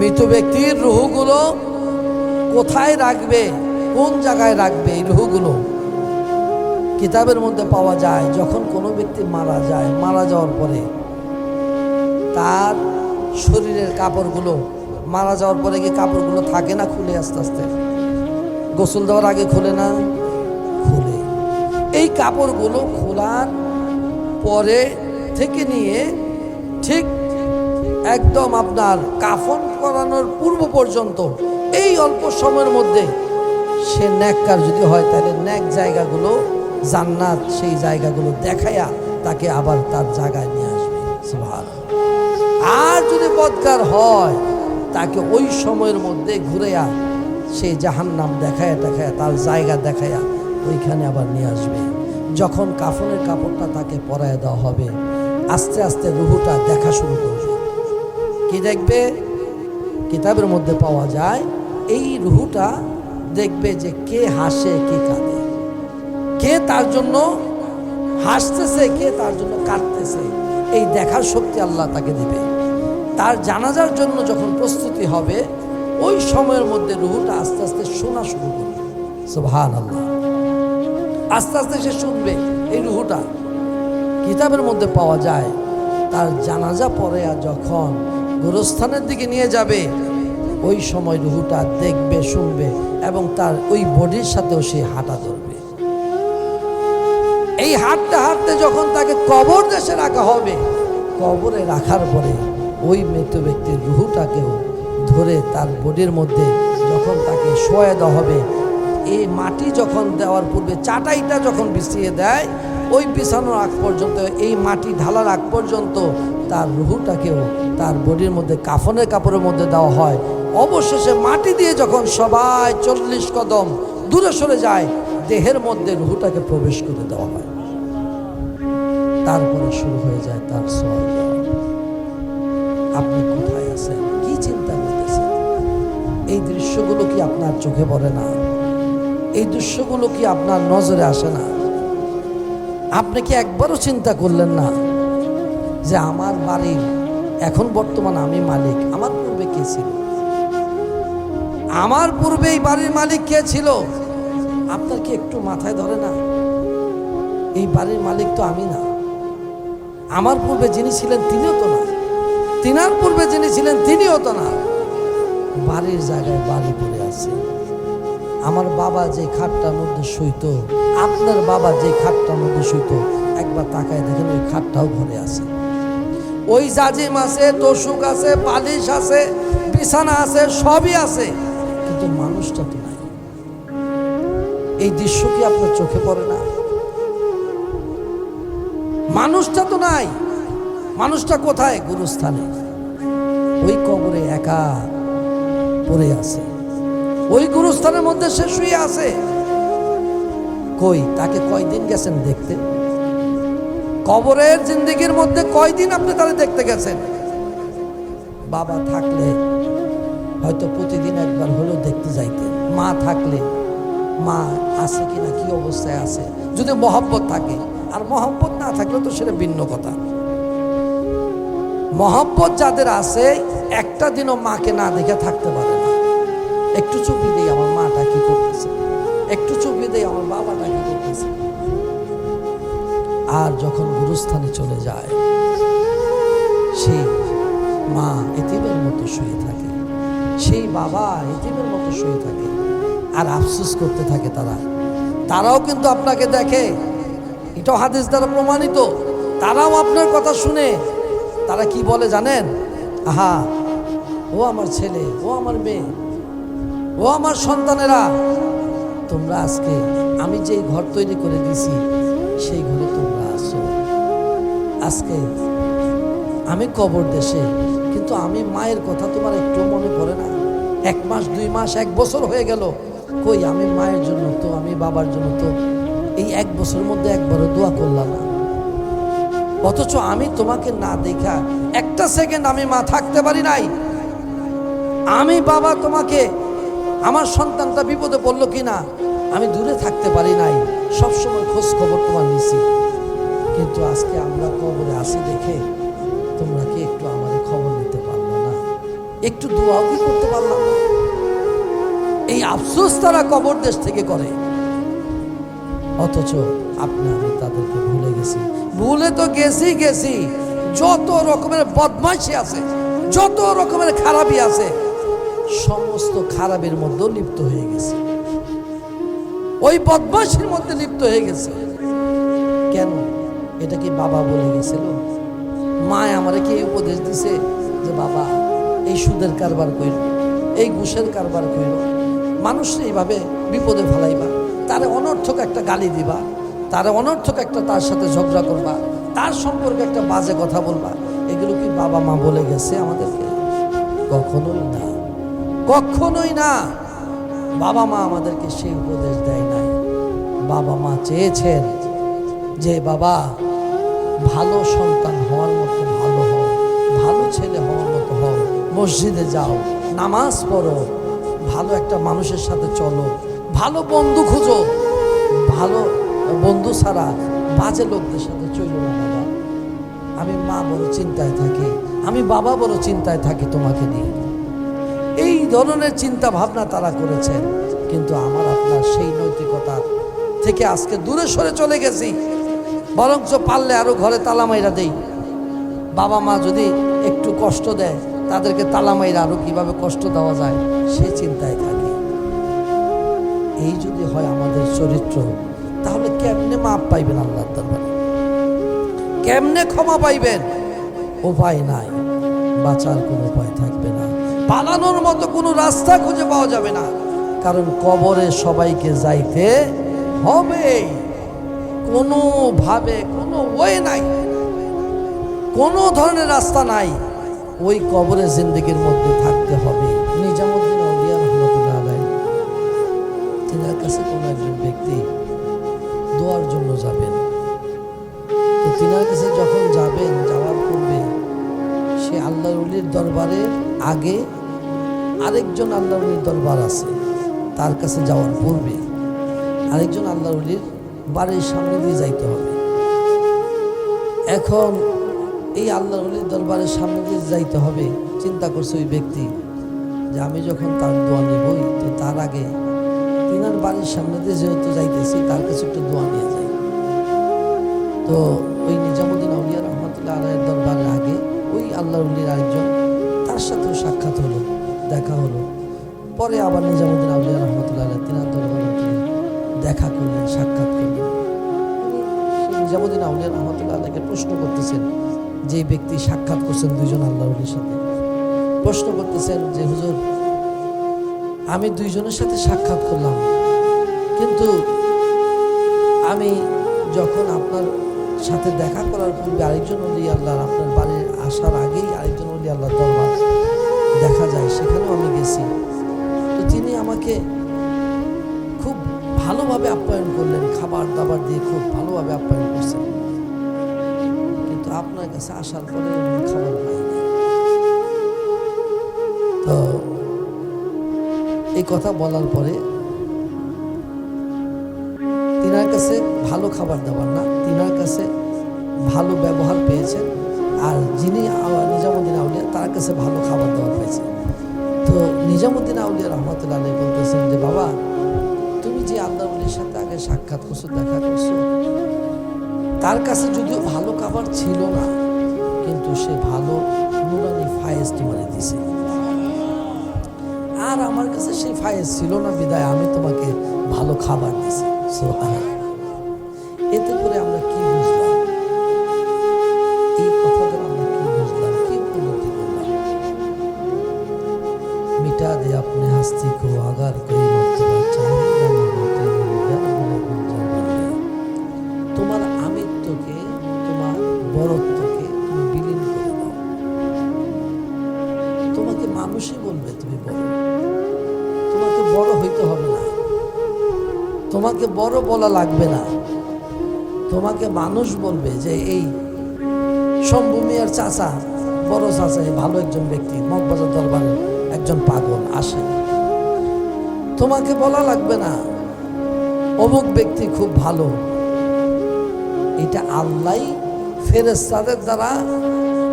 মৃত ব্যক্তির রুহগুলো কোথায় রাখবে, কোন জায়গায় রাখবে? এই রুহগুলো কিতাবের মধ্যে পাওয়া যায়। যখন কোনো ব্যক্তি মারা যায়, মারা যাওয়ার পরে তার শরীরের কাপড়গুলো, মারা যাওয়ার পরে কি কাপড়গুলো থাকে না খুলে আস্তে আস্তে? গোসল দেওয়ার আগে খুলে না? খুলে। এই কাপড়গুলো খোলার পরে থেকে নিয়ে ঠিক একদম আপনার কাফন করানোর পূর্ব পর্যন্ত এই অল্প সময়ের মধ্যে সে নেককার যদি হয় তাহলে নেক জায়গাগুলো, জান্নাত সেই জায়গাগুলো দেখাইয়া তাকে আবার তার জায়গায় নিয়ে আসবে। সুবহানাল্লাহ। আর যদি বদকার হয় তাকে ওই সময়ের মধ্যে ঘুরেয়া সেই জাহান্নাম দেখায়া তার জায়গা দেখায়া ওইখানে আবার নিয়ে আসবে। যখন কাফনের কাপড়টা তাকে পরায় দেওয়া হবে, আস্তে আস্তে রুহুটা দেখা শুরু করবে। কি দেখবে? কিতাবের মধ্যে পাওয়া যায় এই রুহুটা দেখবে যে কে হাসে, কে কাঁদে, কে তার জন্য হাসতেছে, কে তার জন্য কাঁদতেছে। এই দেখার শক্তি আল্লাহ তাকে দিবে। তার জানাজার জন্য যখন প্রস্তুতি হবে ওই সময়ের মধ্যে রুহুটা আস্তে আস্তে শোনা শুরু করবে। সুবহানাল্লাহ। আস্তে আস্তে সে শুনবে। এই রুহুটা কিতাবের মধ্যে পাওয়া যায় তার জানাজা পরে যখন গোরস্থানের দিকে নিয়ে যাবে ওই সময় রুহুটা দেখবে, শুনবে এবং তার ওই বডির সাথেও সে হাঁটা ধরবে। এই হাঁটতে হাঁটতে যখন তাকে কবর দেশে রাখা হবে, কবরে রাখার পরে ওই মৃত ব্যক্তির রুহুটাকেও ধরে তার বডির মধ্যে যখন তাকে শোয়া দেওয়া হবে, এই মাটি যখন দেওয়ার পূর্বে চাটাইটা যখন বিছিয়ে দেয়, ওই বিছানোর আগ পর্যন্ত, এই মাটি ঢালার আগ পর্যন্ত তার রুহুটাকেও তার বডির মধ্যে কাফনের কাপড়ের মধ্যে দেওয়া হয়। অবশেষে মাটি দিয়ে যখন সবাই 40 কদম দূরে সরে যায়, দেহের মধ্যে রুহুটাকে প্রবেশ করে দেওয়া হয়। তারপরে শুরু হয়ে যায় তার সওয়াল। আপনি কোথায় আছেন? কি চিন্তা করতেছেন? এই দৃশ্যগুলো কি আপনার চোখে পড়ে না? এই দৃশ্যগুলো কি আপনার নজরে আসে না? আপনি কি একবারও চিন্তা করলেন না যে আমার বাড়ির এখন বর্তমান আমি মালিক, আমার পূর্বে কে ছিল? আমার পূর্বে এই বাড়ির মালিক কে ছিল? আপনার কি একটু মাথায় ধরে না? এই বাড়ির মালিক তো আমি না। আমার পূর্বে যিনি ছিলেন তিনিও তো না, তিনার পূর্বে যিনি ছিলেন তিনিও তো না। বাড়ির জায়গায় বাড়ি পড়ে আছে। আমার বাবা যে খাটটার মধ্যে শুইতো, আপনার বাবা যে খাটটার মধ্যে শুইতো, একবার তাকায় দেখেন ওই খাটটাও ঘরে আছে। ওই জাজিম আছে, তোষক আছে, বালিশ আছে, বিছানা আছে, সবই আছে, কিন্তু মানুষটা তো নাই। এই দৃশ্য কি আপনার চোখে পড়ে না? মানুষটা তো নাই। মানুষটা কোথায়? গুরুস্থানে, ওই কবরে একা পড়ে আছে। ওই গুরুস্থানের মধ্যে সে শুয়ে আছে। কই তাকে কয়দিন গেছেন দেখতে? কবরের জিন্দেগির মধ্যে কয়দিন আপনি তারা দেখতে গেছেন? বাবা থাকলে হয়তো প্রতিদিন একবার হলেও দেখতে যাইতেন। মা থাকলে মা আছে কিনা, কি অবস্থায় আছে, যদি মহব্বত থাকে। আর মহব্বত না থাকলে তো সেটা ভিন্ন কথা। মহব্বত যাদের আছে একটা দিনও মাকে না দেখে থাকতে পারে না। একটু চুপি দেই আমার মাটা কি করতেছে, একটু চুপি দেই আমার বাবাটা কি করতেছে। আর যখন গুরুস্থানে চলে যায়, সেই মা এতিমের মতো শুয়ে থাকে, সেই বাবা এতিমের মতো শুয়ে থাকে, আর আফসোস করতে থাকে। তারাও কিন্তু আপনাকে দেখে, এটাও হাদিস দ্বারা প্রমাণিত। তারাও আপনার কথা শুনে তারা কি বলে জানেন? আহা, ও আমার ছেলে, ও আমার মেয়ে, ও আমার সন্তানেরা, তোমরা আজকে আমি যেই ঘর তৈরি করে দিছি সেই ঘরে তোমরা আসো। আজকে আমি কবর দেশে, কিন্তু আমি মায়ের কথা তোমার একটু মনে পড়ে না? 1 মাস 2 মাস 1 বছর হয়ে গেল, কই আমি মায়ের জন্য তো, আমি বাবার জন্য তো এই 1 বছরের মধ্যে একবারও দোয়া করলাম না। অথচ আমি তোমাকে না দেখা একটা সেকেন্ড আমি মা থাকতে পারি নাই। আমি বাবা তোমাকে, আমার সন্তানটা বিপদে পড়লো কিনা আমি দূরে থাকতে পারি নাই, সবসময় খোঁজ খবর তোমার নিছি। কিন্তু আজকে আমরা কবরে আসি দেখে তোমরা কি একটু আমাদের খবর নিতে পারলো না? একটু দোয়াও কি করতে পারলাম না? এই আফসোস তারা কবর দেশ থেকে করে। অথচ আপনি আমি তাদেরকে ভুলে গেছি। ভুলে তো গেছি, যত রকমের বদমাইশি আছে, যত রকমের খারাপি আছে, সমস্ত খারাপের মধ্যে লিপ্ত হয়ে গেছে, ওই বদমাইশির মধ্যে লিপ্ত হয়ে গেছে। কেন? এটা কি বাবা বলে গেছিল? মা আমারে কি উপদেশ দিছে যে বাবা এই সুদের কারবার কইল, এই ঘুষের কারবার কইল, মানুষকে এইভাবে বিপদে ফেলাইবা, তারে অনর্থক একটা গালি দিবা, তারে অনর্থক একটা তার সাথে ঝগড়া করবা, তার সম্পর্কে একটা বাজে কথা বলবা, এগুলো কি বাবা মা বলে গেছে আমাদেরকে? কখনোই না, কখনোই না। বাবা মা আমাদেরকে সেই উপদেশ দেয় নাই। বাবা মা চেয়েছেন যে বাবা ভালো সন্তান হওয়ার মতো ভালো হও, ভালো ছেলে হওয়ার মতো হও, মসজিদে যাও, নামাজ পড়ো, ভালো একটা মানুষের সাথে চলো, ভালো বন্ধু খুঁজো, ভালো বন্ধু ছাড়া বাজে লোকদের সাথে চলো না বাবা। আমি মা বড় চিন্তায় থাকি, আমি বাবা বড় চিন্তায় থাকি তোমাকে নিয়ে। এই ধরনের চিন্তা ভাবনা তারা করেছেন, কিন্তু আমার আপনার সেই নৈতিকতা থেকে আজকে দূরে সরে চলে গেছি। বরঞ্চ পারলে আরো ঘরে তালা মাইরা দেই। বাবা মা যদি একটু কষ্ট দেয়, তাদেরকে তালা মাইরা আরো কিভাবে কষ্ট দেওয়া যায় সেই চিন্তায় থাকি। এই যদি হয় আমাদের চরিত্র, তাহলে কেমনে মাপ পাইবেন আল্লাহর দরবারে? কেমনে ক্ষমা পাইবেন? উপায় নাই, বাঁচার কোনো উপায় থাকবে না, পালানোর মতো কোনো রাস্তা খুঁজে পাওয়া যাবে না। কারণ কবরে সবাইকে যাইতে হবে, কোনোভাবে কোনো ওয়ে নাই, কোনো ধরনের রাস্তা নাই। ওই কবরে জিন্দেগির মধ্যে থাকতে হবে। নিজামুদ্দিন আউলিয়া রহমতুল্লাহ আলাইহি, তিনার কাছে কোনো একজন ব্যক্তি দোয়ার জন্য যাবেন। তো তিনার কাছে যখন যাবেন, যাওয়ার পূর্বে সে আল্লাহর ওলির দরবারের আগে আরেকজন আল্লাহর ওলির দরবার আছে, তার কাছে যাওয়ার পূর্বে আরেকজন আল্লাহর ওলির বাড়ির সামনে দিয়ে যাইতে হবে। এখন এই আল্লাহর ওলির দরবারের সামনে দিয়ে যাইতে হবে, চিন্তা করছে ওই ব্যক্তি যে আমি যখন তার দোয়া নিবই, তো তার আগে তিনার বাড়ির সামনে দিয়ে যেহেতু যাইতেছি, তার কাছে একটু দোয়া নিয়ে যাই। তো ওই নিজামুদ্দিন আউলিয়া রহমতুল্লাহ আলাইহির দরবারের আগে ওই আল্লাহর ওলির আরেকজন, তার সাথেও সাক্ষাৎ হলো, দেখা হলো। পরে আবার নিজামুদ্দিন আউলিয়া রহমতুল্লাহ আলাইহি তিনার দরবারে দেখা করলেন, সাক্ষাৎ করলেন। নিজামুদ্দিন আউলিয়া রহমতুল্লাহ আলাইহিকে প্রশ্ন করতেছেন, যে ব্যক্তি সাক্ষাৎ করছেন দুইজন আল্লাহর ওলির সাথে, প্রশ্ন করতেছেন যে হুজুর, আমি দুইজনের সাথে সাক্ষাৎ করলাম, কিন্তু আমি যখন আপনার সাথে দেখা করার পূর্বে আরেকজন ওলি আল্লাহর, আপনার বাড়ির আসার আগেই আরেকজন ওলি আল্লাহর দরবার দেখা যায়, সেখানেও আমি গেছি। তো তিনি আমাকে খুব ভালোভাবে আপ্যায়ন করলেন, খাবার দাবার দিয়ে খুব ভালোভাবে আপ্যায়ন করছেন, কিন্তু আপনার কাছে আসার পরে খাবার পাইনি। তো এই কথা বলার পরে তিনার কাছে ভালো খাবার দাবার না, তিনার কাছে ভালো ব্যবহার পেয়েছেন, আর যিনি নিজামুদ্দিন আউলিয়া তার কাছে ভালো খাবার দাবার পেয়েছেন। তো নিজামুদ্দিন আউলিয়া রহমতুল্লাহ আলাইহি বলতেছেন যে বাবা, তুমি যে আল্লাহর ওলির সাথে আগে সাক্ষাৎ করছো, দেখা করছো, তার কাছে যদিও ভালো খাবার ছিল না, কিন্তু সে ভালো নুরানি ফায়েজ তোমারে দিছে, আর আমার কাছে সেই ফায়েজ ছিল না, বিদায় আমি তোমাকে ভালো খাবার দিছি। এতে করে আমরা কি বুঝলাম? এই কথা দ্বারা আমরা কি বুঝলাম, কি উপলব্ধি করলাম? মিটা দে আপনি হাস্তি কো আগার কই মর্তবা চাহে, তোমার আমিত্বকে, তোমার বড়ত্বকে তুমি বিলীন করে দাও। তোমাকে মানুষই বলবে তুমি বড়, তোমাকে বড় হইতে হবে না, তোমাকে বড় বলা লাগবে না, তোমাকে মানুষ বলবে যে এই শম্ভু মিয়ার চাচা, বড় চাচা, ভালো একজন ব্যক্তি, মগবাজার দরবারের একজন পাগল আসে, তোমাকে বলা লাগবে না অমুক ব্যক্তি খুব ভালো। এটা আল্লাহ ফেরেশতাদের দ্বারা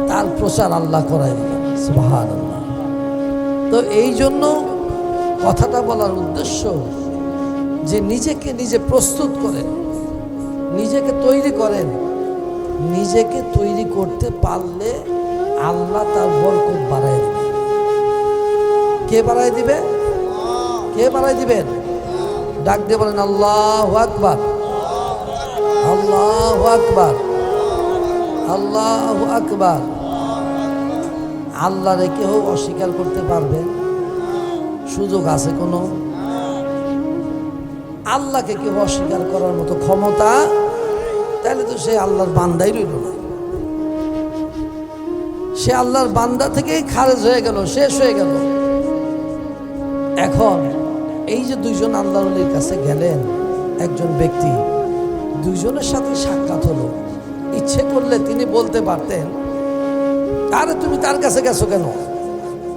তার প্রচার আল্লাহ করাই দিলেন। সুবহানাল্লাহ। তো এই জন্য কথাটা বলার উদ্দেশ্য যে নিজেকে নিজে প্রস্তুত করেন, নিজেকে তৈরি করেন। নিজেকে তৈরি করতে পারলে আল্লাহ তার বরকত বাড়ায় দিবে। কে বাড়ায় দিবে? কে বাড়ায় দিবেন? ডাক দিয়ে বলেন আল্লাহু আকবার, আল্লাহু আকবার, আল্লাহু আকবার। আল্লাহরে কেউ অস্বীকার করতে পারবে? সুযোগ আছে কোনো? আল্লাহকে কেউ অস্বীকার করার মতো ক্ষমতা, তাহলে তো সে আল্লাহর বান্দাই রইল না। সে আল্লাহর বান্দা থেকেই খারেজ হয়ে গেল, শেষ হয়ে গেল। এখন এই যে দুইজন আল্লাহর ওলির কাছে গেলেন, একজন ব্যক্তি, দুইজনের সাথে সাক্ষাৎ হলো। ইচ্ছে করলে তিনি বলতে পারতেন, আরে তুমি তার কাছে গেছো কেন?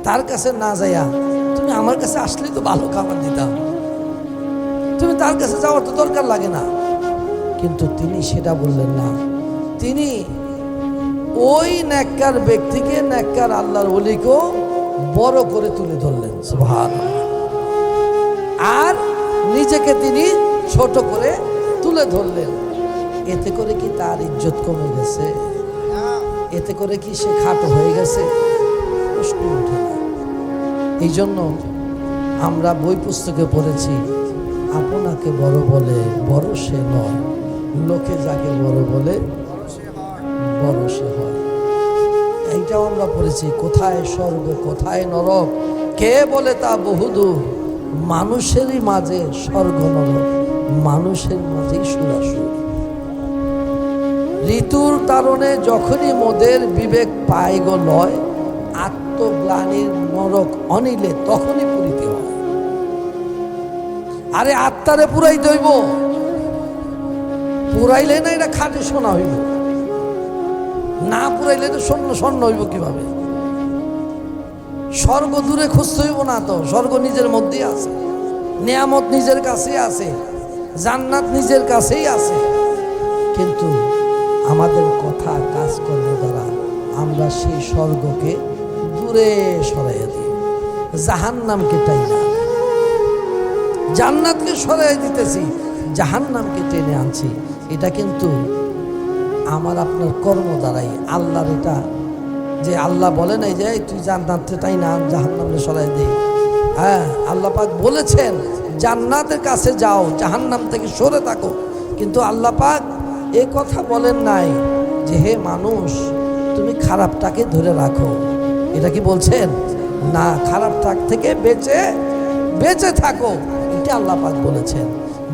তার কাছে না যাইয়া তুমি আমার কাছে আসলেই তো ভালো খাবার দিতাম, তুমি তার কাছে যাওয়ার তো দরকার লাগে না। কিন্তু তিনি সেটা বললেন না। তিনি ওই নেককার ব্যক্তিকে, নেককার আল্লাহর ওলিকেও বড় করে তুলে ধরলেন, সুবহানাল্লাহ। আর নিজেকে তিনি ছোট করে তুলে ধরলেন। এতে করে কি তার ইজ্জত কমে গেছে? এতে করে কি সে খাটো হয়ে গেছে? প্রশ্ন ওঠে না। এই জন্য আমরা বই পুস্তকে পড়েছি, আপনাকে বড় বলে বড় সে নয়, লোকে যাকে বড় বলে বড় সে হয়। এইটাও আমরা পড়েছি, কোথায় স্বর্গ কোথায় নরক কে বলে তা বহুদূর, মানুষেরই মাঝে স্বর্গ নরক, মানুষের মাঝেই সুরাসুর। ঋতুর তারণে যখনই মোদের বিবেক পায় গো লয়, আত্মগ্লানির নরক অনিলে তখনই পুরিতে হয়। আরে আত্মারে পুরাই দইব, পুরাইলে না এটা খাটে সোনা হইব, না পুরাইলে তো স্বর্ণ স্বর্ণ হইব কিভাবে? স্বর্গ দূরে খুঁজতে হইব না তো, স্বর্গ নিজের মধ্যেই আছে, নিয়ামত নিজের কাছেই আছে, জান্নাত নিজের কাছেই আছে। কিন্তু আমাদের কথা কাজকর্ম দ্বারা আমরা সেই স্বর্গকে দূরে সরাইয়া দিই, জাহান্নামকে টাই না। জান্নাতকে সরাই দিতেছি, জাহান্নামকে টেনে আনছি। এটা কিন্তু আমার আপনার কর্ম দ্বারাই। আল্লাহর এটা যে আল্লাহ বলে নাই যে তুই জান্নাতকে টাই না, জাহান্নামকে সরাই দে। হ্যাঁ, আল্লাহ পাক বলেছেন জান্নাতের কাছে যাও, জাহান্নাম থেকে সরে থাকো। কিন্তু আল্লাহ পাক এ কথা বলেন নাই যে হে মানুষ তুমি খারাপটাকে ধরে রাখো। এটা কি বলছেন? না, খারাপটা থেকে বেঁচে থাকো, এটা আল্লাহ পাক বলেছেন।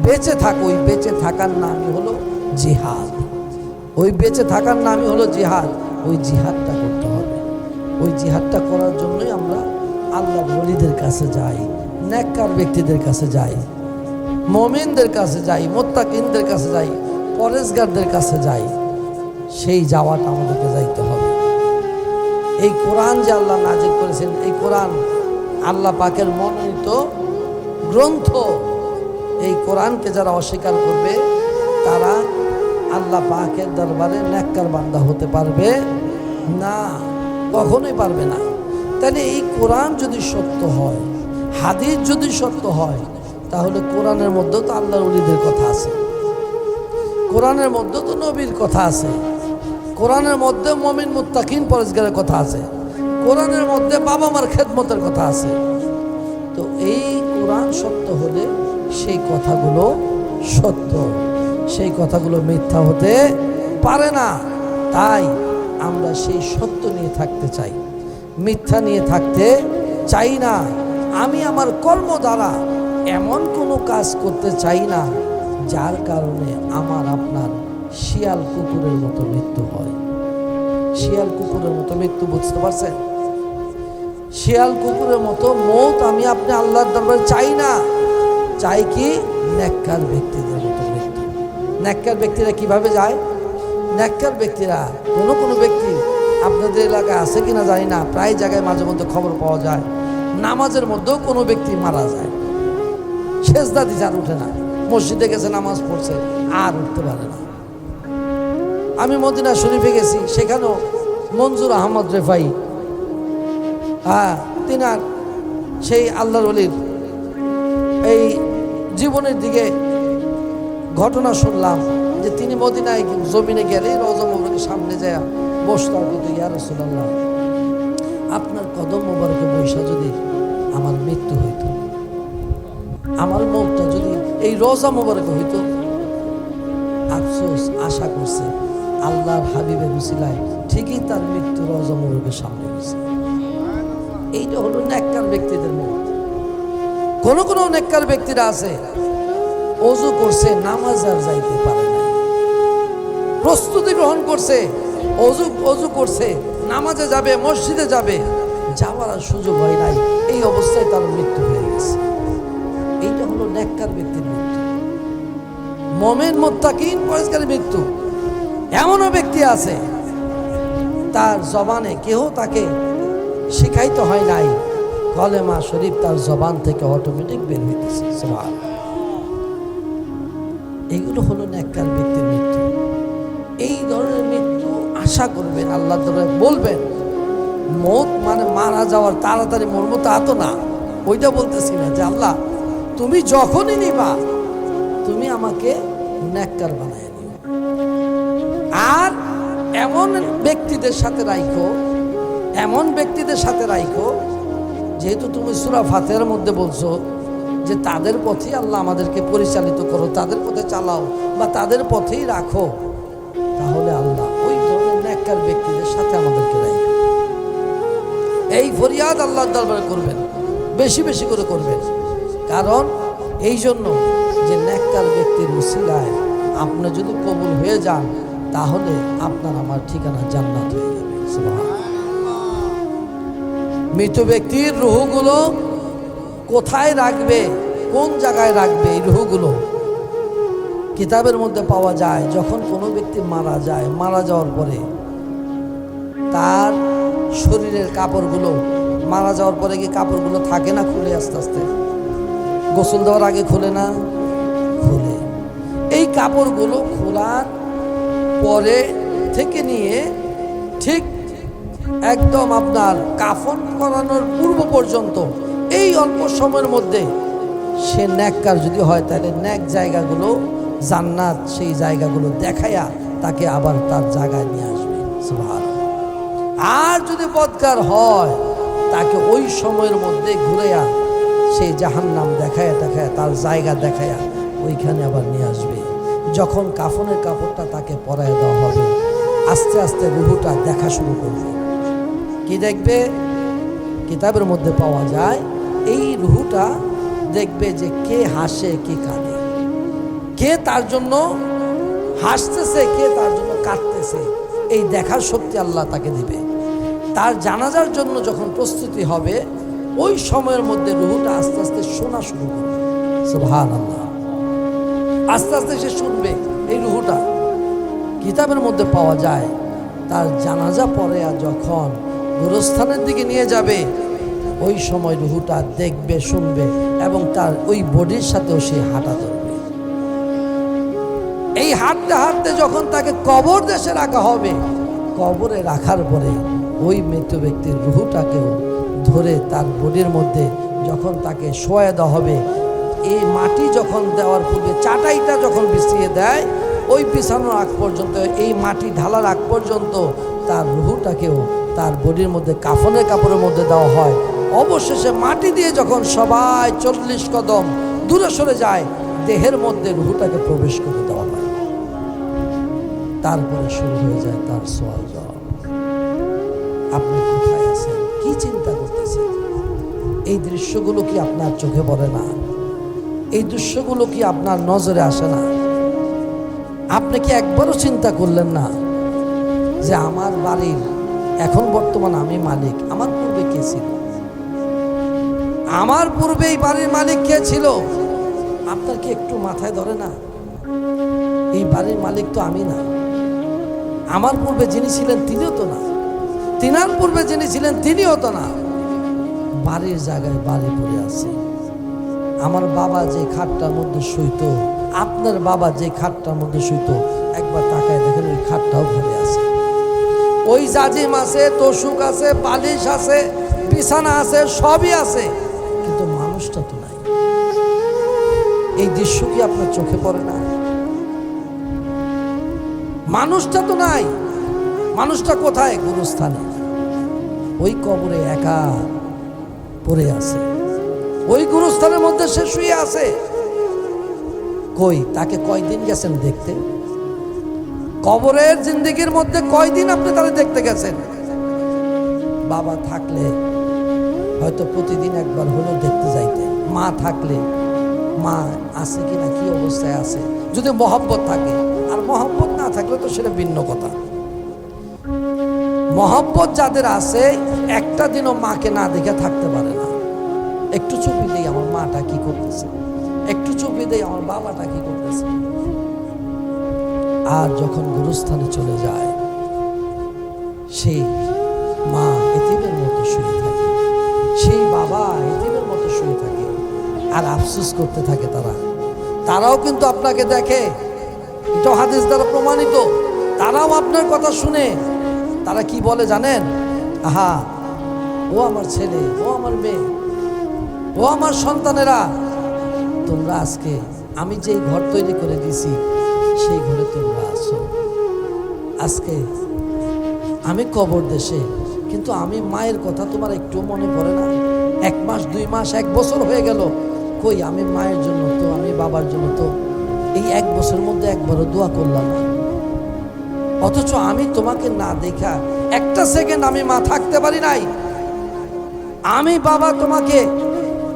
বেঁচে থাকো, ওই বেঁচে থাকার নামই হলো জিহাদ। ওই বেঁচে থাকার নামই হলো জিহাদ। ওই জিহাদটা করতে হবে। ওই জিহাদটা করার জন্যই আমরা আল্লাহর ওলিদের কাছে যাই, নেককার ব্যক্তিদের কাছে যাই, মুমিনদের কাছে যাই, মুত্তাকিনদের কাছে যাই, পরেজগারদের কাছে যাই। সেই যাওয়াটা আমাদেরকে যাইতে হবে। এই কোরআন যে আল্লাহ নাজিল করেছেন, এই কোরআন আল্লাহ পাকের মনোনীত গ্রন্থ। এই কোরআনকে যারা অস্বীকার করবে তারা আল্লাহ পাকের দরবারে নেককার বান্দা হতে পারবে না, কখনোই পারবে না। তাহলে এই কোরআন যদি সত্য হয়, হাদিস যদি সত্য হয়, তাহলে কোরআনের মধ্যেও তো আল্লাহর ওলিদের কথা আছে, কোরআনের মধ্যেও তো নবীর কথা আছে, কোরআনের মধ্যে মুমিন মুত্তাকিন পরেজগারের কথা আছে, কোরআনের মধ্যে বাবা মার খেদমতের কথা আছে। তো এই কোরআন সত্য হলে সেই কথাগুলো সত্য, সেই কথাগুলো মিথ্যা হতে পারে না। তাই আমরা সেই সত্য নিয়ে থাকতে চাই, মিথ্যা নিয়ে থাকতে চাই না। আমি আমার কর্ম দ্বারা এমন কোনো কাজ করতে চাই না যার কারণে আমার আপনার শিয়াল কুকুরের মতো মৃত্যু হয়। শিয়াল কুকুরের মতো মৃত্যু, বুঝতে পারছেন? শিয়াল কুকুরের মতো মৌত আমি আপনি আল্লাহর দরবারে চাই না। চাই কি? নেককার ব্যক্তিদের মতো মৃত্যু। নেককার ব্যক্তিরা কিভাবে যায়? নেককার ব্যক্তিরা কোনো ব্যক্তি আপনাদের এলাকায় আছে কিনা জানি না, প্রায় জায়গায় মাঝে মধ্যে খবর পাওয়া যায় নামাজের মধ্যেও কোনো ব্যক্তি মারা যায়, সেজদা দিতে আর উঠে না, মসজিদে গেছে নামাজ পড়ছে আর উঠতে পারে না। আমি মদিনা শরীফে গেছি, সেখানেও মঞ্জুর আহমদ রেফাই, তিনার সেই আল্লাহর ওলির এই জীবনের দিকে ঘটনা শুনলাম যে তিনি মদিনায় জমিনে গেলে রওজা মুবারকের সামনে যায় বসতাম, কিন্তু ইয়া রাসূলুল্লাহ আপনার কদম মুবারকে বৈশা যদি আমার মৃত্যু হইত, আমার মৌতটা যদি এই রওজা মুবারকে হইতো। আফসোস আশা করছে আল্লাহর হাবিবের উসিলায় ঠিকই তার মৃত্যু রওজা মুবারকের সামনে হয়েছে। এইটা হলো নেককার ব্যক্তিদের মত। কোন কোন নেককার ব্যক্তিরা আছে ওযু করছে, নামাজ আর যাইতে পারে না, প্রস্তুতি গ্রহণ করছে, ওযু করছে, নামাজে যাবে, মসজিদে যাবে, যাওয়ার আর সুযোগ হয় নাই, এই অবস্থায় তার মৃত্যু হয়ে গেছে। এইটা হলো নেককার ব্যক্তির মৃত্যু। মুমিন মুত্তাকিন পরহেজগারের মৃত্যু। এমনও ব্যক্তি আছে তার জবানে কেউ তাকে শিখাইতে হয় নাই, কলেমা শরীফ তার জবান থেকে অটোমেটিক বের হইতেছে। সুবহানাল্লাহ। এগুলো হলো নেককার ব্যক্তির মৃত্যু। এই ধরনের মৃত্যু আশা করবেন, আল্লাহর দরবারে বলবেন। মৌত মানে মারা যাওয়ার তাড়াতাড়ি মরবো তা তো না, ওইটা বলতেছি না। যে আল্লাহ তুমি যখনই নিবা তুমি আমাকে নেককার বানায় নিও। আর এমন ব্যক্তিদের সাথে রাইখো, এমন ব্যক্তিদের সাথে রাইখো, যেহেতু তুমি সূরা ফাতিহার মধ্যে বলছো যে তাদের পথেই আল্লাহ আমাদেরকে পরিচালিত করো, তাদের পথে চালাও বা তাদের পথেই রাখো, তাহলে আল্লাহ ওই ধরনের নেককার ব্যক্তিদের সাথে আমাদেরকে রাখবে। এই ফরিয়াদ আল্লাহর দরবারে করবেন, বেশি বেশি করে করবেন। কারণ এই জন্য যে নেককার ব্যক্তির উসিলায় আপনি যদি কবুল হয়ে যান, তাহলে আপনার আমার ঠিকানা জান্নাত হয়ে যাবে। সুবহানাল্লাহ। মৃত ব্যক্তির রূহগুলো কোথায় রাখবে, কোন জায়গায় রাখবে, এই রূহগুলো কিতাবের মধ্যে পাওয়া যায়। যখন কোনো ব্যক্তি মারা যায়, মারা যাওয়ার পরে তার শরীরের কাপড়গুলো, মারা যাওয়ার পরে কি কাপড়গুলো থাকে না খুলে, আস্তে আস্তে গোসল দেওয়ার আগে খুলে না, খুলে। এই কাপড়গুলো খোলার পরে থেকে নিয়ে ঠিক একদম আপনার কাফন করানোর পূর্ব পর্যন্ত এই অল্প সময়ের মধ্যে সে নেককার যদি হয়, তাহলে নেক জায়গাগুলো জান্নাত, সেই জায়গাগুলো দেখাইয়া তাকে আবার তার জায়গায় নিয়ে আসবে। সুবহানাল্লাহ। আর যদি বদকার হয়, তাকে ওই সময়ের মধ্যে ঘুরাইয়া সেই জাহান্নাম দেখায় তার জায়গা দেখাইয়া ওইখানে আবার নিয়ে আসবে। যখন কাফনের কাপড়টা তাকে পরায় দেওয়া হবে, আস্তে আস্তে রুহুটা দেখা শুরু করবে। কি দেখবে? কিতাবের মধ্যে পাওয়া যায় এই রুহুটা দেখবে যে কে হাসে, কে কাঁদে, কে তার জন্য হাসতেছে, কে তার জন্য কাঁদতেছে, এই দেখার শক্তি আল্লাহ তাকে দিবে। তার জানাজার জন্য যখন প্রস্তুতি হবে, ওই সময়ের মধ্যে রুহুটা আস্তে আস্তে শোনা শুরু করবে। সুবহানাল্লাহ। আস্তে আস্তে সে শুনবে। এই রুহুটা কিতাবের মধ্যে পাওয়া যায় তার জানাজা পরে আর যখন গোরস্থানের দিকে নিয়ে যাবে, ওই সময় রুহুটা দেখবে, শুনবে এবং তার ওই বডির সাথেও সে হাঁটা ধরবে। এই হাঁটতে হাঁটতে যখন তাকে কবর দেশে রাখা হবে, কবরে রাখার পরে ওই মৃত ব্যক্তির রুহুটাকেও ধরে তার বডির মধ্যে যখন তাকে শোয়া দেওয়া হবে, এই মাটি যখন দেওয়ার পূর্বে চাটাইটা যখন বিছিয়ে দেয়, ওই বিছানোর আগ পর্যন্ত, এই মাটি ঢালার আগ পর্যন্ত তার রুহুটাকেও তার বডির মধ্যে কাফনের কাপড়ের মধ্যে দেওয়া হয়। অবশেষে মাটি দিয়ে যখন সবাই 40 কদম দূরে সরে যায়, দেহের মধ্যে রুহুটাকে প্রবেশ করে দেওয়া হয়। তারপরে শুরু হয়ে যায় তার সওয়াল জবাব। আপনি কোথায় আছেন, কি চিন্তা করতেছেন? এই দৃশ্যগুলো কি আপনার চোখে পড়ে না? এই দৃশ্যগুলো কি আপনার নজরে আসে না? আপনি কি একবারও চিন্তা করলেন না যে আমার বাড়ির এখন বর্তমান আমি মালিক, আমার পূর্বে কে ছিল? আমার পূর্বে এই বাড়ির মালিক কে ছিল? আপনার কি একটু মাথায় ধরে না? এই বাড়ির মালিক তো আমি না। আমার পূর্বে যিনি ছিলেন তিনিও তো না, তিনার পূর্বে যিনি ছিলেন তিনিও তো না। বাড়ির জায়গায় বাড়ি পড়ে আছে। আমার বাবা যে খাটটার মধ্যে শুইতো, আপনার বাবা যে খাটটার মধ্যে শুইতো, একবার তাকায় দেখেন ওই খাটটাও ভরে আছে। ওই জাজিম আছে, তোষক আছে, বালিশ আছে, বিছানা আছে, সবই আছে, এই দৃশ্য কি আপনার চোখে পড়ে না? মানুষটা তো নাই, মানুষটা কোথায়? গুরুস্থানে, ওই কবরে একা পড়ে আছে, ওই গুরুস্থানের মধ্যে সে শুয়ে আছে। কই তাকে কয়দিন গেছেন দেখতে? কবরের জিন্দেগির মধ্যে কয়দিন আপনি তাদের দেখতে গেছেন? বাবা থাকলে হয়তো প্রতিদিন একবার হলেও দেখতে যাইতেন, মা থাকলে মা আছে কিনা, কি অবস্থায় আছে, যদি মহব্বত থাকে। আর মহব্বত না থাকলে তো সেটা ভিন্ন কথা। মহব্বত যাদের আছে একটা দিনও মাকে না দেখে থাকতে পারে না। একটু চুপি দেই আমার মাটা কি করতেছে, একটু চুপি দেই আমার বাবাটা কি করতেছে। আর যখন গুরুস্থানে চলে যায়, সেই মা এতিমের মতো শুয়ে থাকে, সেই বাবা এতিমের মতো শুয়ে থাকে, আর আফসোস করতে থাকে। তারাও কিন্তু আপনাকে দেখে, এটা হাদিস দ্বারা প্রমাণিত। তারাও আপনার কথা শুনে তারা কি বলে জানেন? আহা, ও আমার ছেলে, ও আমার মেয়ে, ও আমার সন্তানেরা, তোমরা আজকে আমি যেই ঘর তৈরি করে দিছি সেই ঘরে তোমরা আসো। আজকে আমি কবর দেশে, কিন্তু আমি মায়ের কথা তোমার একটু মনে পড়ে না? 1 মাস 2 মাস 1 বছর হয়ে গেল, কই আমি মায়ের জন্য তো, আমি বাবার জন্য তো এই 1 বছরের মধ্যে একবারও দোয়া করলাম না। অথচ আমি তোমাকে না দেখা একটা সেকেন্ড আমি মা থাকতে পারি নাই। আমি বাবা তোমাকে,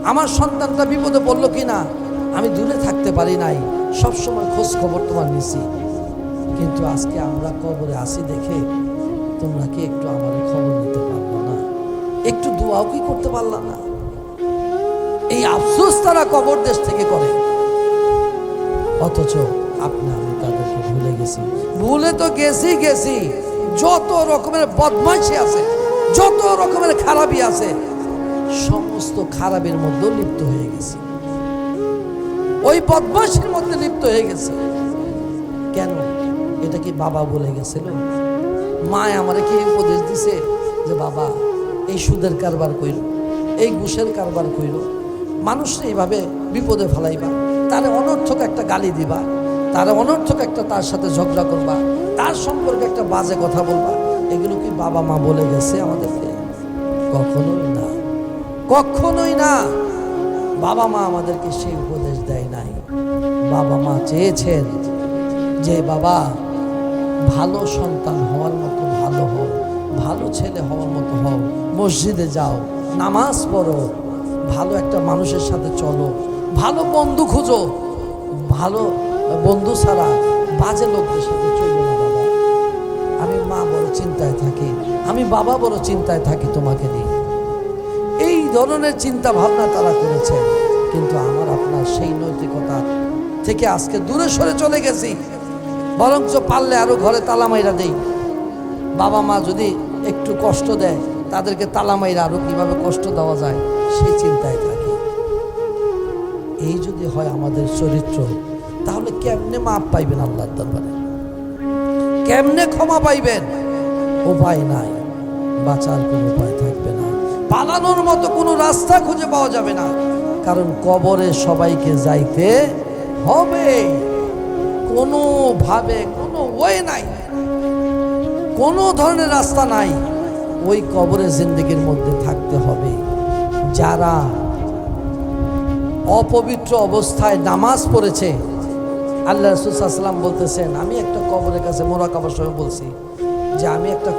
আমার সন্তানটা বিপদে পড়লো কিনা আমি দূরে থাকতে পারি নাই, সবসময় খোঁজ খবর তোমার নিছি। কিন্তু আজকে আমরা কবরে আসি দেখে তোমরা কি একটু আমার খবর নিতে পারলো না? একটু দোয়াও কি করতে পারলাম না? এই আফসোস তারা কবর দেশ থেকে করে। অথচ আপনি আমি তাদেরকে ভুলে গেছি। ভুলে তো গেছি, যত রকমের বদমাইশি আছে, যত রকমের খারাপি আছে, সমস্ত খারাপের মধ্যে লিপ্ত হয়ে গেছি, ওই বদমাইশির মধ্যে লিপ্ত হয়ে গেছি। কেন? এটা কি বাবা বলে গেছিল? মায় আমারে কি উপদেশ দিছে যে বাবা এই সুদের কারবার কইল, এই ঘুষের কারবার কইল, মানুষকে এইভাবে বিপদে ফেলাইবা, তারে অনর্থক একটা গালি দিবা, তারে অনর্থক একটা তার সাথে ঝগড়া করবা, তার সম্পর্কে একটা বাজে কথা বলবা, এগুলো কি বাবা মা বলে গেছে আমাদেরকে? কখনোই না, কখনোই না। বাবা মা আমাদেরকে সেই উপদেশ দেয় নাই। বাবা মা চেয়েছেন যে বাবা ভালো সন্তান হওয়ার মতো ভালো হও, ভালো ছেলে হওয়ার মতো হও, মসজিদে যাও, নামাজ পড়ো, ভালো একটা মানুষের সাথে চলো, ভালো বন্ধু খুঁজো, ভালো বন্ধু ছাড়া বাজে লোকদের সাথে চলো না বাবা। আমি মা বড় চিন্তায় থাকি, আমি বাবা বড় চিন্তায় থাকি তোমাকে নিয়ে। এই ধরনের চিন্তা ভাবনা তারা করেছে, কিন্তু আমার আপনার সেই নৈতিকতা থেকে আজকে দূরে সরে চলে গেছি। বরঞ্চ পারলে আরো ঘরে তালা মাইরা দেই। বাবা মা যদি একটু কষ্ট দেয়, তাদেরকে তালা মাইরা আরো কিভাবে কষ্ট দেওয়া যায় সেই চিন্তায় থাকি। এই যদি হয় আমাদের চরিত্র, তাহলে কেমনে মাপ পাইবেন আল্লাহর দরবারে? কেমনে ক্ষমা পাইবেন? উপায় নাই, বাঁচার কোনো উপায় থাকবে না, পালানোর মতো কোনো রাস্তা খুঁজে পাওয়া যাবে না। কারণ কবরে সবাইকে যাইতে হবে, কোনোভাবে কোনো ওয়ে নাই, কোনো ধরনের রাস্তা নাই। ওই কবরের জিন্দেগির মধ্যে থাকতে হবে। যারা অপবিত্র অবস্থায় নামাজ পড়েছে, আল্লাহ রাসূল সাল্লাল্লাহু আলাইহি ওয়াসাল্লাম বলতেছেন, আমি একটা কবরের কাছে মোরাকাবার সময় বলছি যে আমি একটা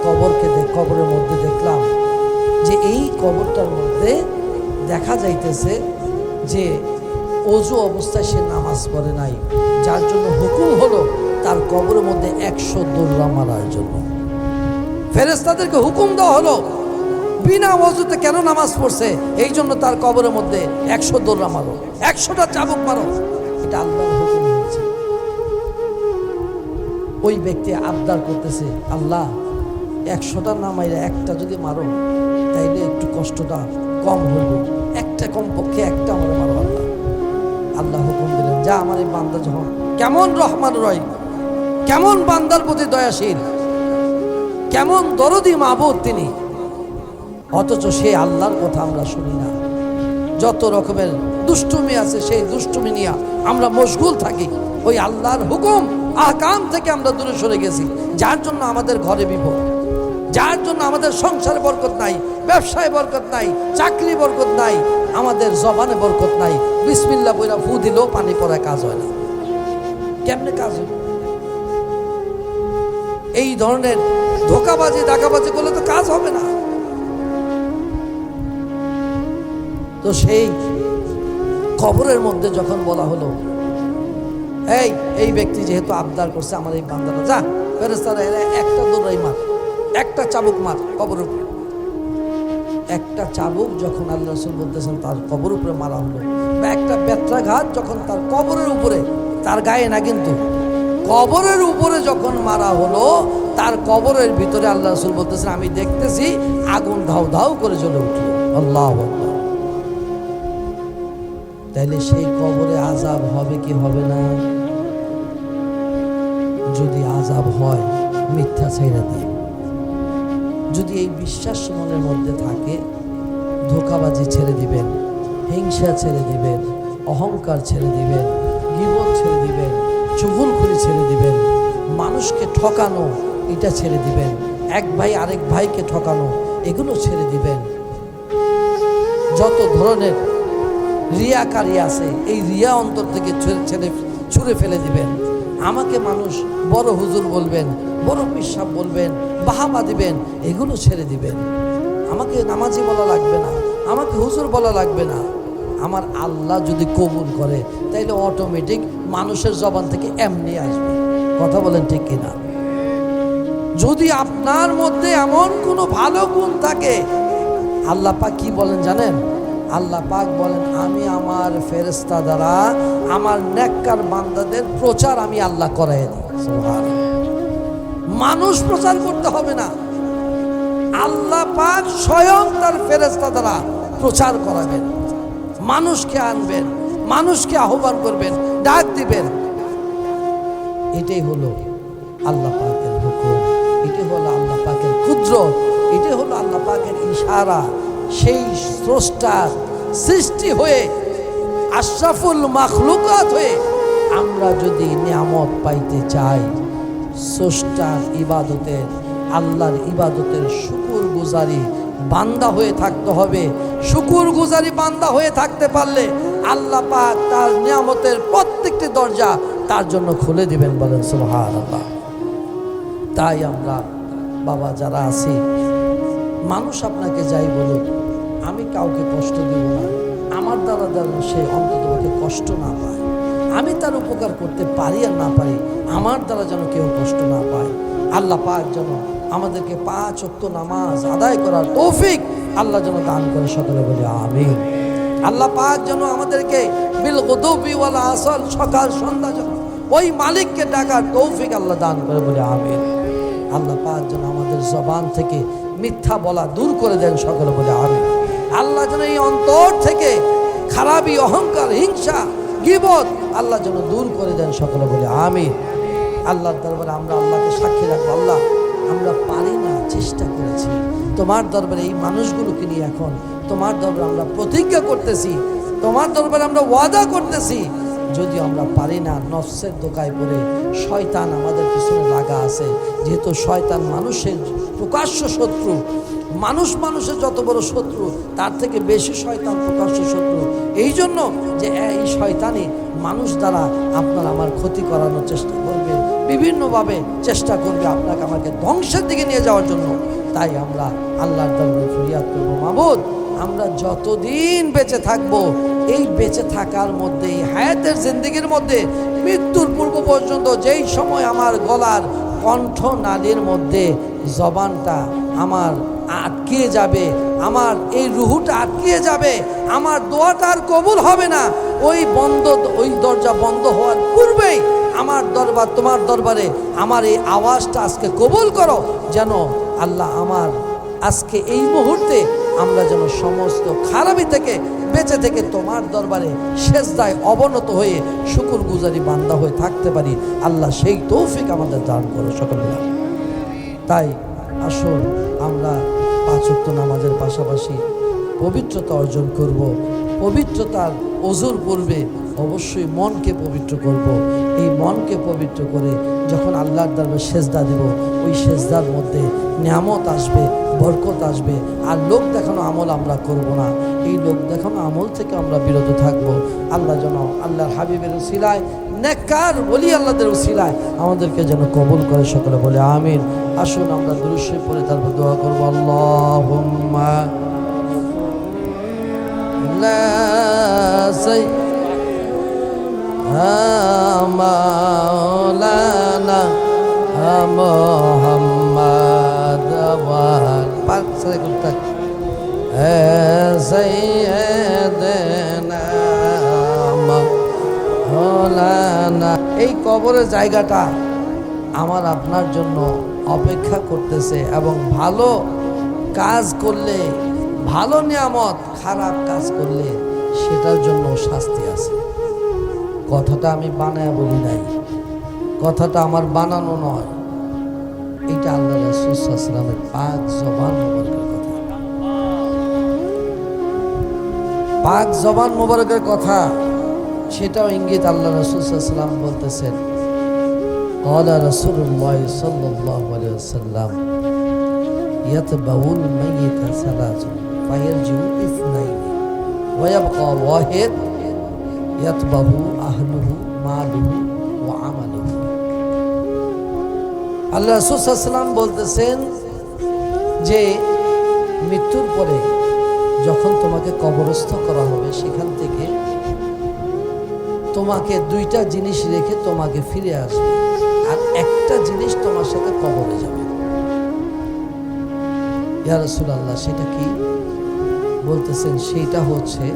কবরের মধ্যে দেখলাম যে এই কবরটার মধ্যে দেখা যাইতেছে যে ওযু অবস্থায় সে নামাজ পড়ে নাই, যার জন্য হুকুম হলো তার কবরের মধ্যে 100 দৌড়া মারার জন্য। ফেরেশতাদেরকে হুকুম দেওয়া হলো বিনা ওযুতে কেন নামাজ পড়ছে, এই জন্য তার কবরের মধ্যে 100 দৌড়া মারো, 100টা চাবুক মারো। এটা আল্লাহর হুকুম হয়েছে। ওই ব্যক্তি আবদার করতেছে, আল্লাহ 100টা না মাইরা একটা যদি মারো তাইলে একটু কষ্টটা কম হইবে, একটা কমপক্ষে একটা আমার মারো আল্লাহ। আল্লাহ হুকুম দিলেন, যা আমার এই বান্দা যখন কেমন রহমান রহিম, কেমন বান্দার প্রতি দয়াশীল, কেমন দরদি মাবুদ তিনি, অথচ সে আল্লাহর কথা আমরা শুনি না। যত রকমের দুষ্টুমি আছে সেই দুষ্টুমি নিয়ে আমরা মশগুল থাকি। ওই আল্লাহর হুকুম আহকাম থেকে আমরা দূরে সরে গেছি, যার জন্য আমাদের ঘরে বিপদ, যার জন্য আমাদের সংসারে বরকত নাই, ব্যবসায় বরকত নাই, চাকরি বরকত নাই, আমাদের জবানে বরকত নাই। বিসমিল্লাহ বইরা ফু দিলেও পানি পড়ায় কাজ হয় না। কেমনে কাজ হয়? এই ধরনের ধোঁকাবাজি ডাকাবাজি করলে তো কাজ হবে না। তো সেই কবরের মধ্যে যখন বলা হলো, এই ব্যক্তি যেহেতু আবদার করছে আমার এই বান্দাটা, যা ফেরেশতারা একটা দৌড়াই মার, একটা চাবুক মার কবর উপরে। একটা চাবুক যখন আল্লাহ রাসূল বলতেছেন তার কবর উপরে মারা হলো, বা একটা বেত্রাঘাত যখন তার কবরের উপরে, তার গায়ে না কিন্তু কবরের উপরে যখন মারা হলো, তার কবরের ভিতরে আল্লাহ রাসূল বলতেছেন আমি দেখতেছি আগুন ধাউ ধাউ করে জ্বলে উঠল। আল্লাহু আকবার। তাইলে সেই কবরে আযাব হবে কি হবে না? যদি আযাব হয় মিথ্যা ছেড়ে দিন। যদি এই বিশ্বাস মনের মধ্যে থাকে, ধোঁকাবাজি ছেড়ে দিবেন, হিংসা ছেড়ে দিবেন, অহংকার ছেড়ে দিবেন, গীবত ছেড়ে দিবেন, চুগলখড়ি ছেড়ে দিবেন, মানুষকে ঠকানো এটা ছেড়ে দিবেন, এক ভাই আরেক ভাইকে ঠকানো এগুলো ছেড়ে দিবেন। যত ধরনের রিয়াকারী আছে এই রিয়া অন্তর থেকে ছুঁড়ে ফেলে দিবেন। আমাকে মানুষ বড় হুজুর বলবেন, বড় পিসাব বলবেন, বাহাবা দিবেন, এগুলো ছেড়ে দিবেন। আমাকে নামাজি বলা লাগবে না, আমাকে হুজুর বলা লাগবে না। আমার আল্লাহ যদি কবুল করে তাইলে অটোমেটিক মানুষের জবান থেকে এমনি আসবে। কথা বলেন ঠিক কিনা? যদি আপনার মধ্যে এমন কোনো ভালো গুণ থাকে, আল্লাহ পাক কি বলেন জানেন? আল্লাহ পাক বলেন আমি আমার ফেরেশতা দ্বারা আমার নেককার বান্দাদের প্রচার আমি আল্লাহ করাই দিই। সুবহানাল্লাহ। মানুষ প্রচার করতে হবে না, আল্লাহ পাক স্বয়ং তার ফেরেশতা দ্বারা প্রচার করাবেন, মানুষকে আনবেন, মানুষকে আহ্বান করবেন, ডাক দিবেন। এটাই হলো আল্লাহ পাকের হুকুম, এটাই হলো আল্লাহ পাকের কুদরত, এটাই হলো আল্লাহ পাকের ইশারা। সেই স্রষ্টার সৃষ্টি হয়ে আশরাফুল মাখলুকাত হয়ে আমরা যদি নিয়ামত পাইতে চাই, স্রষ্টার ইবাদতের, আল্লাহর ইবাদতের শুকরগুজারি বান্দা হয়ে থাকতে হবে। শুকরগুজারি বান্দা হয়ে থাকতে পারলে আল্লাহ পাক তার নিয়ামতের প্রত্যেকটি দরজা তার জন্য খুলে দিবেন। বলেন সুবহানাল্লাহ। তাই আমরা বাবা যারা আছি, মানুষ আপনাকে যাই বলুক, আমি কাউকে কষ্ট দিব না, আমার দ্বারা যেন সে অন্ততপক্ষে কষ্ট না পায়। আমি তার উপকার করতে পারি আর না পারি, আমার দ্বারা যেন কেউ কষ্ট না পায়। আল্লাহ পাক যেন আমাদেরকে 5 ওয়াক্ত নামাজ আদায় করার তৌফিক আল্লাহ যেন দান করে, সকলে বলি আমিন। আল্লাহ পাক যেন আমাদেরকে বিল গুদুবি ওয়াল আসল, সকাল সন্ধ্যা যেন ওই মালিককে ডাকার তৌফিক আল্লাহ দান করে, বলি আমিন। আল্লাহ পাক যেন আমাদের জবান থেকে মিথ্যা বলা দূর করে দেন, সকলে বলে আমিন। আল্লাহ যেন এই অন্তর থেকে খারাপি, অহংকার, হিংসা, গীবত আল্লাহ যেন দূর করে দেন, সকলে বলে আমিন। আল্লাহর দরবারে আমরা আল্লাহকে সাক্ষী রাখবো, আল্লাহ আমরা পারি না, চেষ্টা করেছি। তোমার দরবারে এই মানুষগুলোকে নিয়ে এখন তোমার দরবারে আমরা প্রতিজ্ঞা করতেছি, তোমার দরবারে আমরা ওয়াদা করতেছি, যদি আমরা পারি না, নফসের দোকায় পড়ে শয়তান আমাদের পিছনে লাগা আছে। যেহেতু শয়তান মানুষের প্রকাশ্য শত্রু, মানুষের যত বড় শত্রু তার থেকে বেশি শয়তান প্রকাশ্য শত্রু। এই জন্য যে এই শয়তানি মানুষ দ্বারা আপনার আমার ক্ষতি করানোর চেষ্টা করবে, বিভিন্নভাবে চেষ্টা করবে আপনাকে আমাকে ধ্বংসের দিকে নিয়ে যাওয়ার জন্য। তাই আমরা আল্লাহর দরবারে ফরিয়াদ করবো, মাবুদ আমরা যতদিন বেঁচে থাকবো, এই বেঁচে থাকার মধ্যে, এই হায়াতের জিন্দেগির মধ্যে, মৃত্যুর পূর্ব পর্যন্ত যেই সময় আমার গলার কণ্ঠ নালীর মধ্যে জবানটা আমার আটকে যাবে, আমার এই রুহুটা আটকে যাবে, আমার দোয়াটা আর কবুল হবে না, ওই দরজা বন্ধ হওয়ার পূর্বেই আমার দরবার, তোমার দরবারে আমার এই আওয়াজটা আজকে কবুল করো, যেন আল্লাহ আমার আজকে এই মুহূর্তে আমরা যেন সমস্ত খারাপি থেকে বেঁচে থেকে তোমার দরবারে সেজদায় অবনত হয়ে শুকরগুজারি বান্দা হয়ে থাকতে পারি। আল্লাহ সেই তৌফিক আমাদের দান করো, সকলে। তাই আসুন আমরা 5 ওয়াক্ত নামাজের পাশাপাশি পবিত্রতা অর্জন করব। পবিত্রতার ওযুর পূর্বে অবশ্যই মনকে পবিত্র করব। এই মনকে পবিত্র করে যখন আল্লাহর দরবারে সেজদা দেব, ওই সেজদার মধ্যে নিয়ামত আসবে, বরকত আসবে। আর লোক দেখানো আমল আমরা করব না, এই লোক দেখানো আমল থেকে আমরা বিরত থাকব। আল্লাহ যেন আল্লাহর হাবিবের উসিলায়, নেককার ওলি আল্লাহদের উসিলায় আমাদেরকে যেন কবুল করে। সকলে বলে আমিন। আসুন আমরা দুরূদ শরীফ পড়ে তারপর দোয়া করব। আল্লাহুম্মা লা মাওলানা মুহাম্মদ সাইয়্যিদানা মাওলানা। এই কবরের জায়গাটা আমার আপনার জন্য অপেক্ষা করতেছে, এবং ভালো কাজ করলে ভালো নিয়ামত, খারাপ কাজ করলে সেটার জন্য শাস্তি আছে। কথাটা আমি বানায় বলি নাই, কথাটা আমার বানানো নয়, এটা আল্লাহ রাসূল সাল্লাল্লাহু আলাইহি ওয়াসাল্লামের পাক জবান মোবারকের কথা। পাক জবান মোবারকের কথা, সেটাও ইঙ্গিত আল্লাহ রাসূল সাল্লাল্লাহু আলাইহি ওয়াসাল্লাম বলতেছেন। قال رسول الله صلى الله عليه وسلم يتبع الميت ثلاث فيرجع اثنين ويبقى واحد يتبع أهله ماله وعمله। আল্লাহ রাসূল সাল্লাল্লাহু আলাইহি ওয়াসাল্লাম বলতেছেন যে মৃত্যুর পরে যখন তোমাকে কবরস্থ করা হবে, সেখান থেকে তোমাকে দুইটা জিনিস রেখে তোমাকে ফিরে আসবে, আর একটা জিনিস তোমার সাথে কবরে যাবে। ইয়া রাসূলুল্লাহ, সেটা কি? বলতেছেন সেইটা হচ্ছে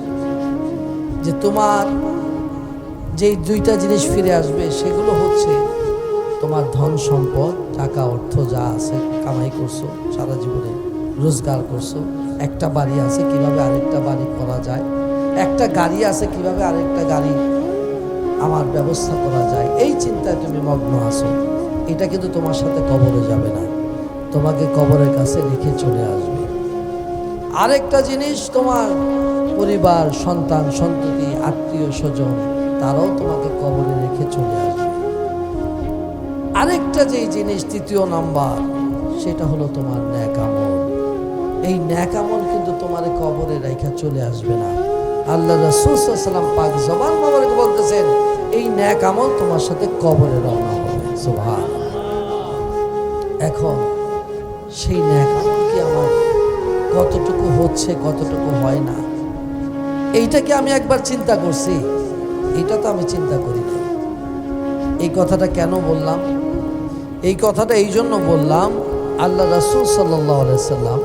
যে তোমার যেই দুইটা জিনিস ফিরে আসবে সেগুলো হচ্ছে তোমার ধন সম্পদ, টাকা অর্থ যা আছে, কামাই করছো সারা জীবনে, রোজগার করছো। একটা বাড়ি আছে, কিভাবে আরেকটা বাড়ি করা যায়, একটা গাড়ি আছে, কিভাবে আরেকটা গাড়ি আমার ব্যবস্থা করা যায়, এই চিন্তায় তুমি মগ্ন আছো। এটা কিন্তু তোমার সাথে কবরে যাবে না, তোমাকে কবরের কাছে রেখে চলে আসবে। আরেকটা জিনিস, তোমার পরিবার, সন্তান সন্ততি, আত্মীয় স্বজন, তারাও তোমাকে কবরে রেখে চলে আসবে। আরেকটা যেই জিনিস, তৃতীয় নাম্বার, সেটা হলো তোমার নেক আমল। এই নেক আমল কিন্তু তোমার কবরে রেখে চলে আসবে না। আল্লাহ রাসূল সাল্লাল্লাহু আলাইহি ওয়াসাল্লাম পাক জবান মোবারক বলতেছেন, এই নেক আমল তোমার সাথে কবরে রওনা হবে। সুবহানাল্লাহ। এখন সেই নেক আমল কি আমার কতটুকু হচ্ছে, কতটুকু হয় না, এইটা কি আমি একবার চিন্তা করছি? এটা তো আমি চিন্তা করি না। এই কথাটা কেন বললাম? এই কথাটা এই জন্য বললাম, আল্লাহ রাসূল সাল্লাল্লাহু আলাইহি ওয়াসাল্লাম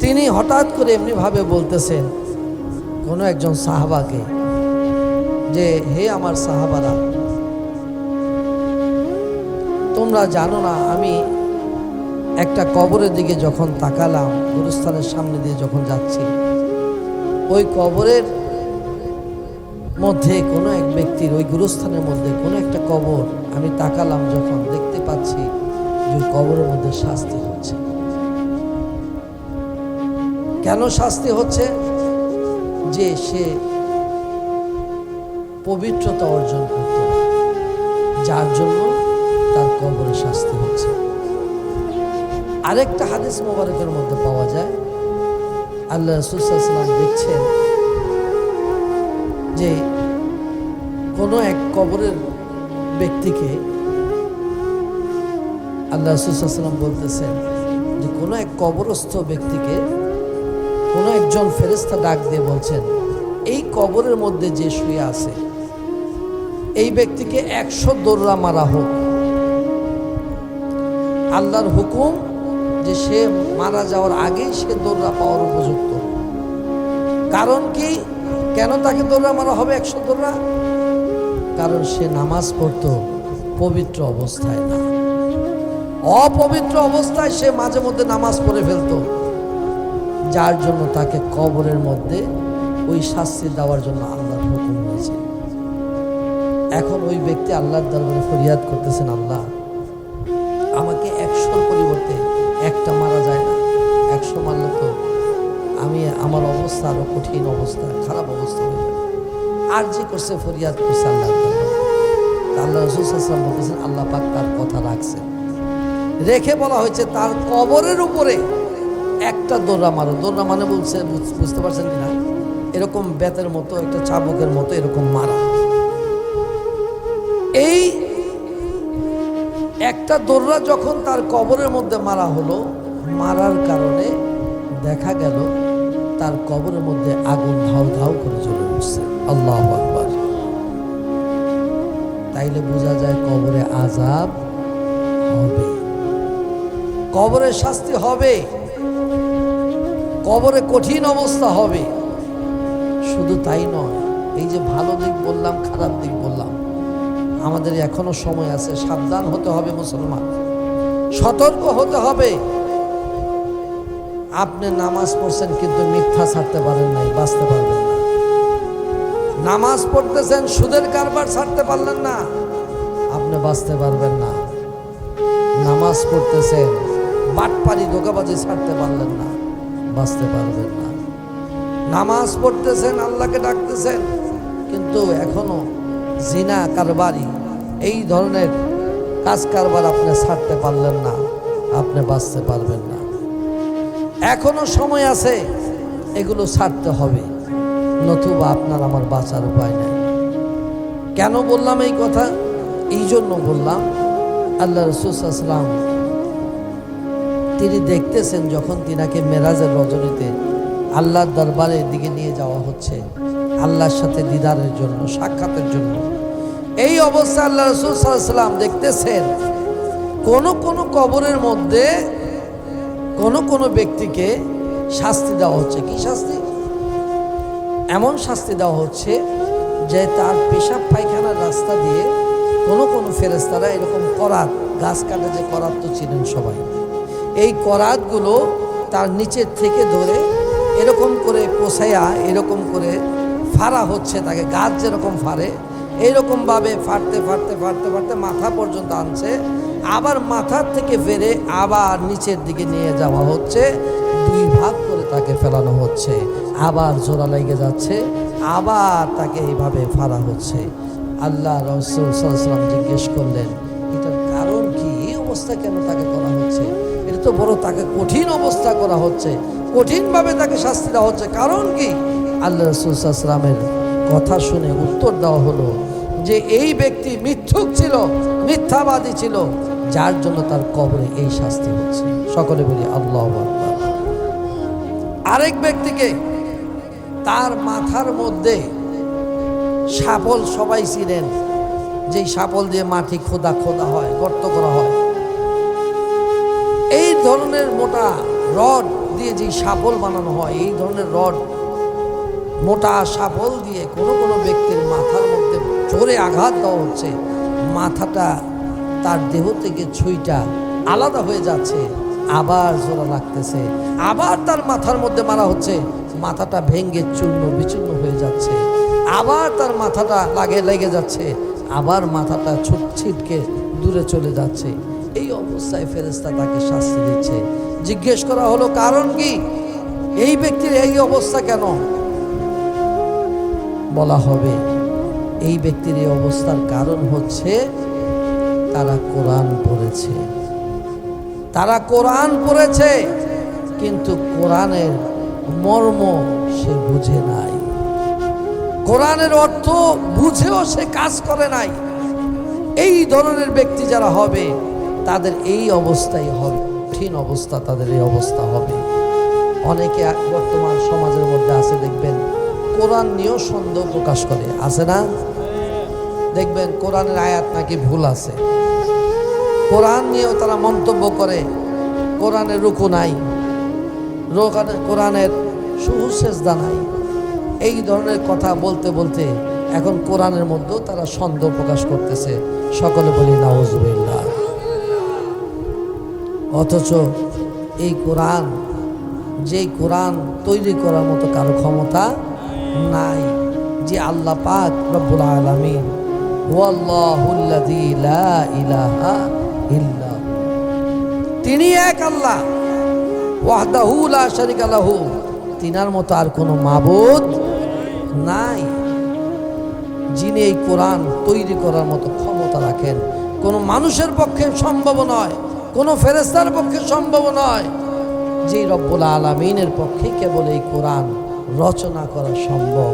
তিনি হঠাৎ করে এমনিভাবে বলতেছেন কোনো একজন সাহাবাকে যে, হে আমার সাহাবারা, তোমরা জানো না আমি একটা কবরের দিকে যখন তাকালাম, গুরুস্থানের সামনে দিয়ে যখন যাচ্ছি, ওই কবরের মধ্যে কোনো এক ব্যক্তির, ওই গুরুস্থানের মধ্যে কোনো একটা কবর আমি তাকালাম, যখন দেখতে পাচ্ছি যে কবরের মধ্যে শাস্তি হচ্ছে। কেন শাস্তি হচ্ছে? যে সে পবিত্রতা অর্জন করত, যার জন্য তার কবরে শাস্তি হচ্ছে। আরেকটা হাদিস মোবারকের মধ্যে পাওয়া যায়, আল্লাহ রাসূল সাল্লাল্লাহু আলাইহি ওয়াসাল্লাম দেখছেন যে কোনো এক কবরের ব্যক্তিকে, আল্লাহ রাসূল সাল্লাল্লাহু আলাইহি ওয়াসাল্লাম বলতেছেন যে কোনো এক কবরস্থ ব্যক্তিকে কোনো একজন ফেরেশতা ডাক দিয়ে বলছেন, এই কবরের মধ্যে যে শুয়ে আছে এই ব্যক্তিকে 100 দৌড়া মারা হোক। আল্লাহর হুকুম যে সে মারা যাওয়ার আগেই সে দৌড়া পাওয়ার উপযুক্ত। কারণ কি? কেন তাকে দৌড়া মারা হবে 100 দৌড়া? কারণ সে নামাজ পড়তো পবিত্র অবস্থায় না, অপবিত্র অবস্থায় সে মাঝে মধ্যে নামাজ পড়ে ফেলতো, যার জন্য তাকে কবরের মধ্যে ওই শাস্তি দেওয়ার জন্য আল্লাহর হুকুম হয়েছে। এখন ওই ব্যক্তি আল্লাহর দরবারে ফরিয়াদ করতেছেন, আল্লাহ আমাকে 100 পরিবর্তে একটা মারা যায় না? 100 মারলে তো আমার অবস্থা আরো কঠিন অবস্থা, খারাপ অবস্থা হয়ে যাবে। আর যে করছে, ফরিয়াদ করছে আল্লাহ। আল্লাহ রাসূল সাল্লাল্লাহু আলাইহি ওয়াসাল্লাম বলতেছেন আল্লাহ পাক তার কথা রাখছেন। রেখে বলা হয়েছে তার কবরের উপরে একটা দোররা মারো। দোররা মানে বলছে, বুঝতে পারছেন কিনা, এরকম বেতের মতো, একটা চাবুকের মতো এরকম মারা। এই একটা দোররা যখন তার কবরের মধ্যে মারা হলো, মারার কারণে দেখা গেল তার কবরের মধ্যে আগুন ধাউ ধাউ করে জ্বলে উঠছে। আল্লাহু আকবার। তাইলে বোঝা যায় কবরে আযাব হবে, কবরে শাস্তি হবে, কবরে কঠিন অবস্থা হবে। শুধু তাই নয়, এই যে ভালো দিক বললাম, খারাপ দিক বললাম, আমাদের এখনো সময় আছে, সাবধান হতে হবে মুসলমান, সতর্ক হতে হবে। আপনি নামাজ পড়ছেন কিন্তু মিথ্যা ছাড়তে পারেন নাই, বাঁচতে পারবেন না। নামাজ পড়তেছেন, সুদের কারবার ছাড়তে পারলেন না, আপনি বাঁচতে পারবেন না। নামাজ পড়তেছেন, বাটপারি ধোঁকাবাজি ছাড়তে পারলেন না, বাঁচতে পারবেন না। নামাজ পড়তেছেন, আল্লাহকে ডাকতেছেন, কিন্তু এখনো জিনা কারবারি, এই ধরনের কাজ কারবার আপনি ছাড়তে পারলেন না, আপনি বাঁচতে পারবেন না। এখনো সময় আছে, এগুলো ছাড়তে হবে, নতুবা আপনার আমার বাঁচার উপায় নেই। কেন বললাম এই কথা? এই জন্য বললাম, আল্লাহ রাসূল সাল্লাল্লাহু আলাইহি ওয়াসাল্লাম তিনি দেখতেছেন যখন তিনাকে মেরাজের রজনীতে আল্লাহর দরবারের দিকে নিয়ে যাওয়া হচ্ছে, আল্লাহর সাথে দিদারের জন্য, সাক্ষাতের জন্য। এই অবস্থা আল্লাহ রাসূল সাল্লাল্লাহু আলাইহি ওয়াসাল্লাম দেখতেছেন কোন কোন কবরের মধ্যে কোন কোন ব্যক্তিকে শাস্তি দেওয়া হচ্ছে। কি শাস্তি? এমন শাস্তি দেওয়া হচ্ছে যে তার পেশাব পায়খানার রাস্তা দিয়ে কোনো কোনো ফেরেশতারা এরকম করাত, গাছ কাটে যে করাত তো চিনেন সবাই, এই করাতগুলো তার নিচের থেকে ধরে এরকম করে কোসাইয়া এরকম করে ফাড়া হচ্ছে, তাকে গাছ যেরকম ফাড়ে এইরকমভাবে ফাড়তে ফাড়তে ফাড়তে ফাড়তে মাথা পর্যন্ত আনছে, আবার মাথার থেকে ফেরে আবার নিচের দিকে নিয়ে যাওয়া হচ্ছে, দুই ভাগ করে তাকে ফেলানো হচ্ছে, আবার জোড়া লেগে যাচ্ছে, আবার তাকে এইভাবে ফাড়া হচ্ছে। আল্লাহ রাসূল সাল্লাল্লাহু আলাইহি ওয়াসাল্লাম জিজ্ঞেস করলেন, এটার কারণ কি? এই অবস্থা কেন তাকে করা হচ্ছে? এটা তো বড় তাকে কঠিন অবস্থা করা হচ্ছে, কঠিনভাবে তাকে শাস্তি দেওয়া হচ্ছে, কারণ কি? আল্লাহ রাসূল সাল্লাল্লাহু আলাইহি ওয়াসাল্লামের কথা শুনে উত্তর দেওয়া হলো যে এই ব্যক্তি মিথ্যুক ছিল, মিথ্যাবাদী ছিল, যার জন্য তার কবরে এই শাস্তি হচ্ছে। সকলে বলি আল্লাহু আকবার। আরেক ব্যক্তিকে তার মাথার মধ্যে শাপল, সবাই ছিলেন যেই শাপল দিয়ে মাটি খোদা খোদা হয়, গর্ত করা হয়, এই ধরনের মোটা রড দিয়ে যে শাপল বানানো হয়, এই ধরনের রড মোটা শাপল দিয়ে কোনো কোনো ব্যক্তির মাথার মধ্যে জোরে আঘাত দেওয়া হচ্ছে, মাথাটা তার দেহ থেকে ছুঁইটা আলাদা হয়ে যাচ্ছে, আবার জোড়া লাগতেছে, আবার তার মাথার মধ্যে মারা হচ্ছে, মাথাটা ভেঙে চূর্ণ বিচূর্ণ হয়ে যাচ্ছে, আবার তার মাথাটা লেগে যাচ্ছে, আবার মাথাটা ছিটকে দূরে চলে যাচ্ছে। এই অবস্থায় ফেরেশতা তাকে শাস্তি দিচ্ছে। জিজ্ঞেস করা হলো কারণ কি? এই ব্যক্তির এই অবস্থা কেন? বলা হবে এই ব্যক্তির এই অবস্থার কারণ হচ্ছে তারা কোরআন পড়েছে, তারা কোরআন পড়েছে কিন্তু কোরআনের মর্ম সে বুঝে নাই, কোরআনের অর্থ বুঝেও সে কাজ করে নাই। এই ধরনের ব্যক্তি যারা হবে তাদের এই অবস্থাই হবে, কঠিন অবস্থা, তাদের এই অবস্থা হবে। অনেকে বর্তমান সমাজের মধ্যে আছে, দেখবেন কোরআন নিয়েও সন্দেহ প্রকাশ করে, আছে না? দেখবেন কোরআনের আয়াত নাকি ভুল আছে, কোরআন নিয়েও তারা মন্তব্য করে, কোরআনের রুকু নাই, কোরআনের সুজুদ সিজদা নাই, এই ধরনের কথা বলতে বলতে এখন কোরআনের মধ্যেও তারা সন্দেহ প্রকাশ করতেছে। সকলে বলি নাউজুবিল্লাহ। অথচ এই কোরআন, যেই কোরআন তৈরি করার মতো কারো ক্ষমতা নাই, যে আল্লাহ পাক রব্বুল আলামিন ওয়াল্লাহুল্লাযী লা ইলাহা ইল্লা, তিনি এক আল্লাহ, ওয়াহদাহু লা শারীকা লাহু, তিনার মতো আর কোনো মাবুদ নাই, যিনি এই কোরআন তৈরি করার মতো ক্ষমতা রাখেন। কোনো মানুষের পক্ষে সম্ভব নয়, কোনো ফেরেশতার পক্ষে সম্ভব নয়, যে রব্বুল আলামিনের পক্ষে কেবল এই কোরআন রচনা করা সম্ভব,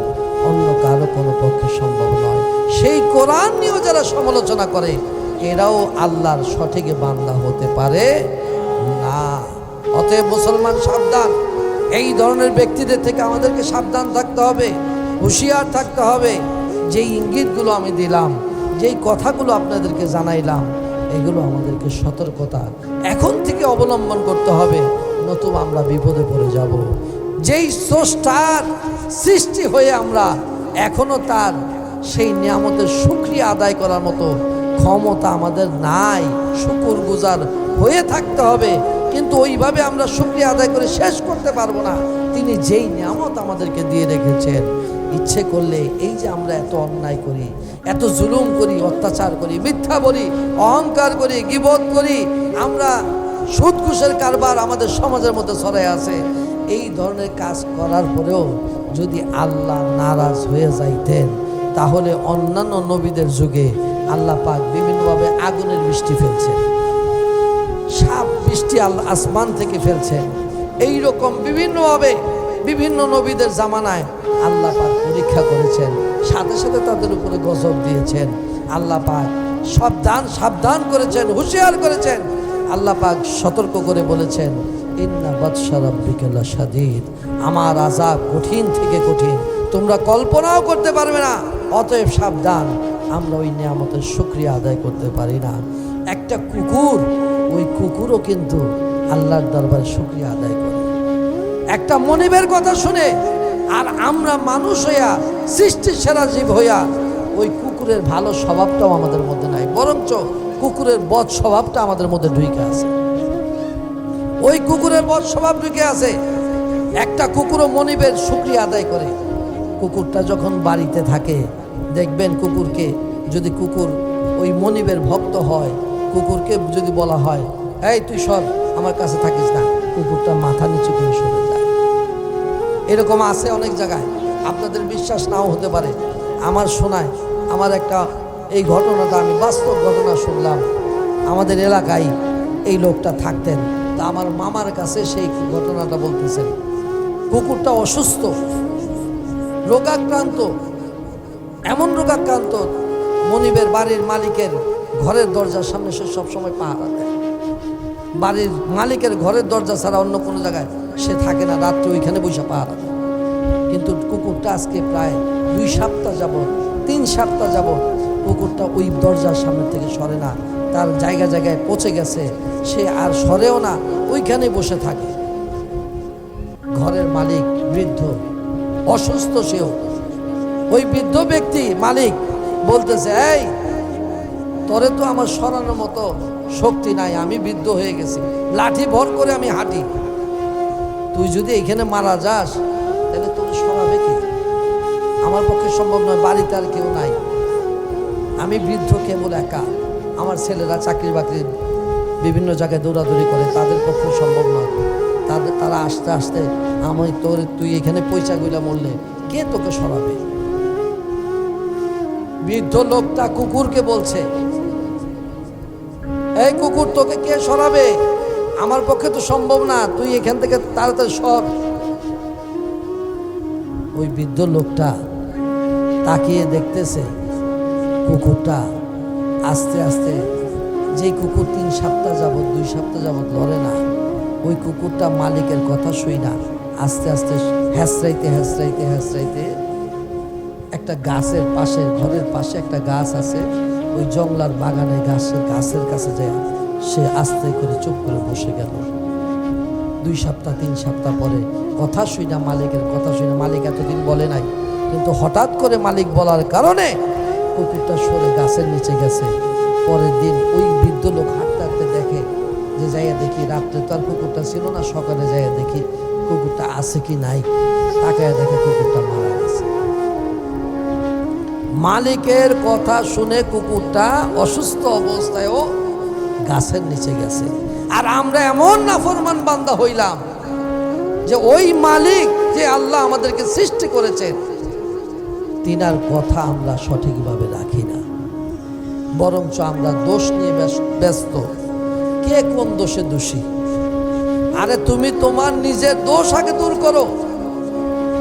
অন্য কারো কোনো পক্ষে সম্ভব নয়। সেই কোরআন নিয়েও যারা সমালোচনা করে এরাও আল্লাহর সঠিক বান্দা হতে পারে না। অতএব মুসলমান সাবধান, এই ধরনের ব্যক্তিদের থেকে আমাদেরকে সাবধান থাকতে হবে, হুঁশিয়ার থাকতে হবে। যেই ইঙ্গিতগুলো আমি দিলাম, যেই কথাগুলো আপনাদেরকে জানাইলাম, এগুলো আমাদেরকে সতর্কতা এখন থেকে অবলম্বন করতে হবে, নতুবা আমরা বিপদে পড়ে যাব। যেই স্রষ্টার সৃষ্টি হয়ে আমরা এখনো তার সেই নিয়ামতের শুকরিয়া আদায় করার মতো ক্ষমতা আমাদের নাই, শুকরগুজার হয়ে থাকতে হবে। কিন্তু ওইভাবে আমরা শুকরিয়া আদায় করে শেষ করতে পারবো না। তিনি যেই নিয়ামত আমাদেরকে দিয়ে রেখেছেন, ইচ্ছে করলে এই যে আমরা এত অন্যায় করি, এত জুলুম করি, অত্যাচার করি, মিথ্যা বলি, অহংকার করি, গীবত করি, আমরা সুদ ঘুষের কারবার আমাদের সমাজের মধ্যে ছড়ায় আছে, এই ধরনের কাজ করার পরেও যদি আল্লাহ নারাজ হয়ে যাইতেন, তাহলে অন্যান্য নবীদের যুগে আল্লাহ পাক বিভিন্নভাবে আগুনের বৃষ্টি ফেলছেন, সাপ বৃষ্টি আল্লাহ আসমান থেকে ফেলছেন। এই রকম বিভিন্নভাবে বিভিন্ন নবীদের জামানায় আল্লাহ পাক পরীক্ষা করেছেন, সাথে সাথে তাদের উপরে গজব দিয়েছেন। আল্লাহ পাক সাবধান সাবধান করেছেন, হুঁশিয়ার করেছেন। আল্লাহ পাক সতর্ক করে বলেছেন, ইন্না বাতশা রাব্বিকা লাশাদীদ, আমার আযাব কঠিন থেকে কঠিন, তোমরা কল্পনাও করতে পারবে না। অতএব সাবধান, আমরা ওই নিয়ামতের শুকরিয়া আদায় করতে পারি না। একটা কুকুর, ওই কুকুরও কিন্তু আল্লাহর দরবারে শুকরিয়া আদায় করে একটা মনিবের কথা শুনে। আর আমরা মানুষ হইয়া, সৃষ্টির সেরা জীব হইয়া, ওই কুকুরের ভালো স্বভাবটাও আমাদের মধ্যে নাই, বরঞ্চ কুকুরের বদ স্বভাবটা আমাদের মধ্যে ঢুকে আছে। ওই কুকুরের বদ স্বভাব ঢুকে আছে। একটা কুকুরও মনিবের শুকরিয়া আদায় করে। কুকুরটা যখন বাড়িতে থাকে, দেখবেন কুকুরকে যদি কুকুর ওই মনিবের ভক্ত হয়, কুকুরকে যদি বলা হয়, এই তুই সর, আমার কাছে থাকিস না, কুকুরটা মাথা নিচু করে সরে যায়। এরকম আছে অনেক জায়গায়, আপনাদের বিশ্বাস নাও হতে পারে। আমার শোনায়, আমার একটা এই ঘটনাটা আমি বাস্তব ঘটনা শুনলাম। আমাদের এলাকায় এই লোকটা থাকতেন, তা আমার মামার কাছে সেই ঘটনাটা বলতেছেন। কুকুরটা অসুস্থ, রোগাক্রান্ত, এমন রোগাক্রান্ত, মনিবের বাড়ির মালিকের ঘরের দরজার সামনে সে সবসময় পাহারা দেয়। বাড়ির মালিকের ঘরের দরজা ছাড়া অন্য কোনো জায়গায় সে থাকে না, রাত্রে ওইখানে বসে পাহারা দেয়। কিন্তু কুকুরটা আজকে প্রায় 2 সপ্তাহ যাবৎ, 3 সপ্তাহ যাবৎ কুকুরটা ওই দরজার সামনে থেকে সরে না, তার জায়গা জায়গায় পচে গেছে, সে আর সরেও না, ওইখানে বসে থাকে। ঘরের মালিক বৃদ্ধ, অসুস্থ সেও। ওই বৃদ্ধ ব্যক্তি মালিক বলতেছে, এই তোরে তো আমার সরানোর মতো শক্তি নাই, আমি বৃদ্ধ হয়ে গেছি, লাঠি ভর করে আমি হাঁটি, তুই যদি এখানে মারা যাস তাহলে তোর সরাবে কি? আমার পক্ষে সম্ভব নয়, বাড়িতে আর কেউ নাই, আমি বৃদ্ধ কেবল একা, আমার ছেলেরা চাকরি বাকরি বিভিন্ন জায়গায় দৌড়াদৌড়ি করে, তাদের পক্ষে সম্ভব নয়, তারা আস্তে আস্তে আমি তুই এখানে পয়সা গুলা মরলে কে তোকে সরাবে? বৃদ্ধ লোকটা কুকুরকে বলছে, এই কুকুর, তোকে কে সরাবে? আমার পক্ষে তো সম্ভব না, তুই এখান থেকে তাড়াতাড়ি সর। ওই বৃদ্ধ লোকটা তাকিয়ে দেখতেছে, কুকুরটা আস্তে আস্তে, যেই কুকুর 3 সপ্তাহ যাবৎ 2 সপ্তাহ যাবৎ লড়ে না, ওই কুকুরটা মালিকের কথা শুই না, আস্তে আস্তে হ্যাঁচড়াইতে হ্যাঁচড়াইতে হ্যাঁচড়াইতে একটা গাছের পাশে, ঘরের পাশে একটা গাছ আছে, ওই জংলার বাগানে গাছের কাছে যায় সে আস্তে করে চুপ করে বসে গেল। 2 সপ্তাহ 3 সপ্তাহ পরে কথা শুই না, মালিকের কথা শুই না, মালিক এতদিন বলে নাই, কিন্তু হঠাৎ করে মালিক বলার কারণে কুকুরটা সরে গাছের নিচে গেছে। পরের দিন ওই বৃদ্ধ লোক হাঁটতে হাঁটতে দেখে যে, যাইয়া দেখি রাত্রে তো আর কুকুরটা ছিল না, সকালে যাইয়া দেখি কুকুরটা আছে কি নাই, তাকায় দেখে কুকুরটা মারা গেছে। মালিকের কথা শুনে কুকুরটা অসুস্থ অবস্থায়ও গাছের নিচে গেছে। আর আমরা এমন নাফরমান বান্দা হইলাম যে ওই মালিক যে আল্লাহ আমাদেরকে সৃষ্টি করেছেন তিনার কথা আমরা সঠিকভাবে রাখি না, বরঞ্চ আমরা দোষ নিয়ে ব্যস্ত। কে কোন দোষে দোষী? আরে তুমি তোমার নিজের দোষ আগে দূর করো,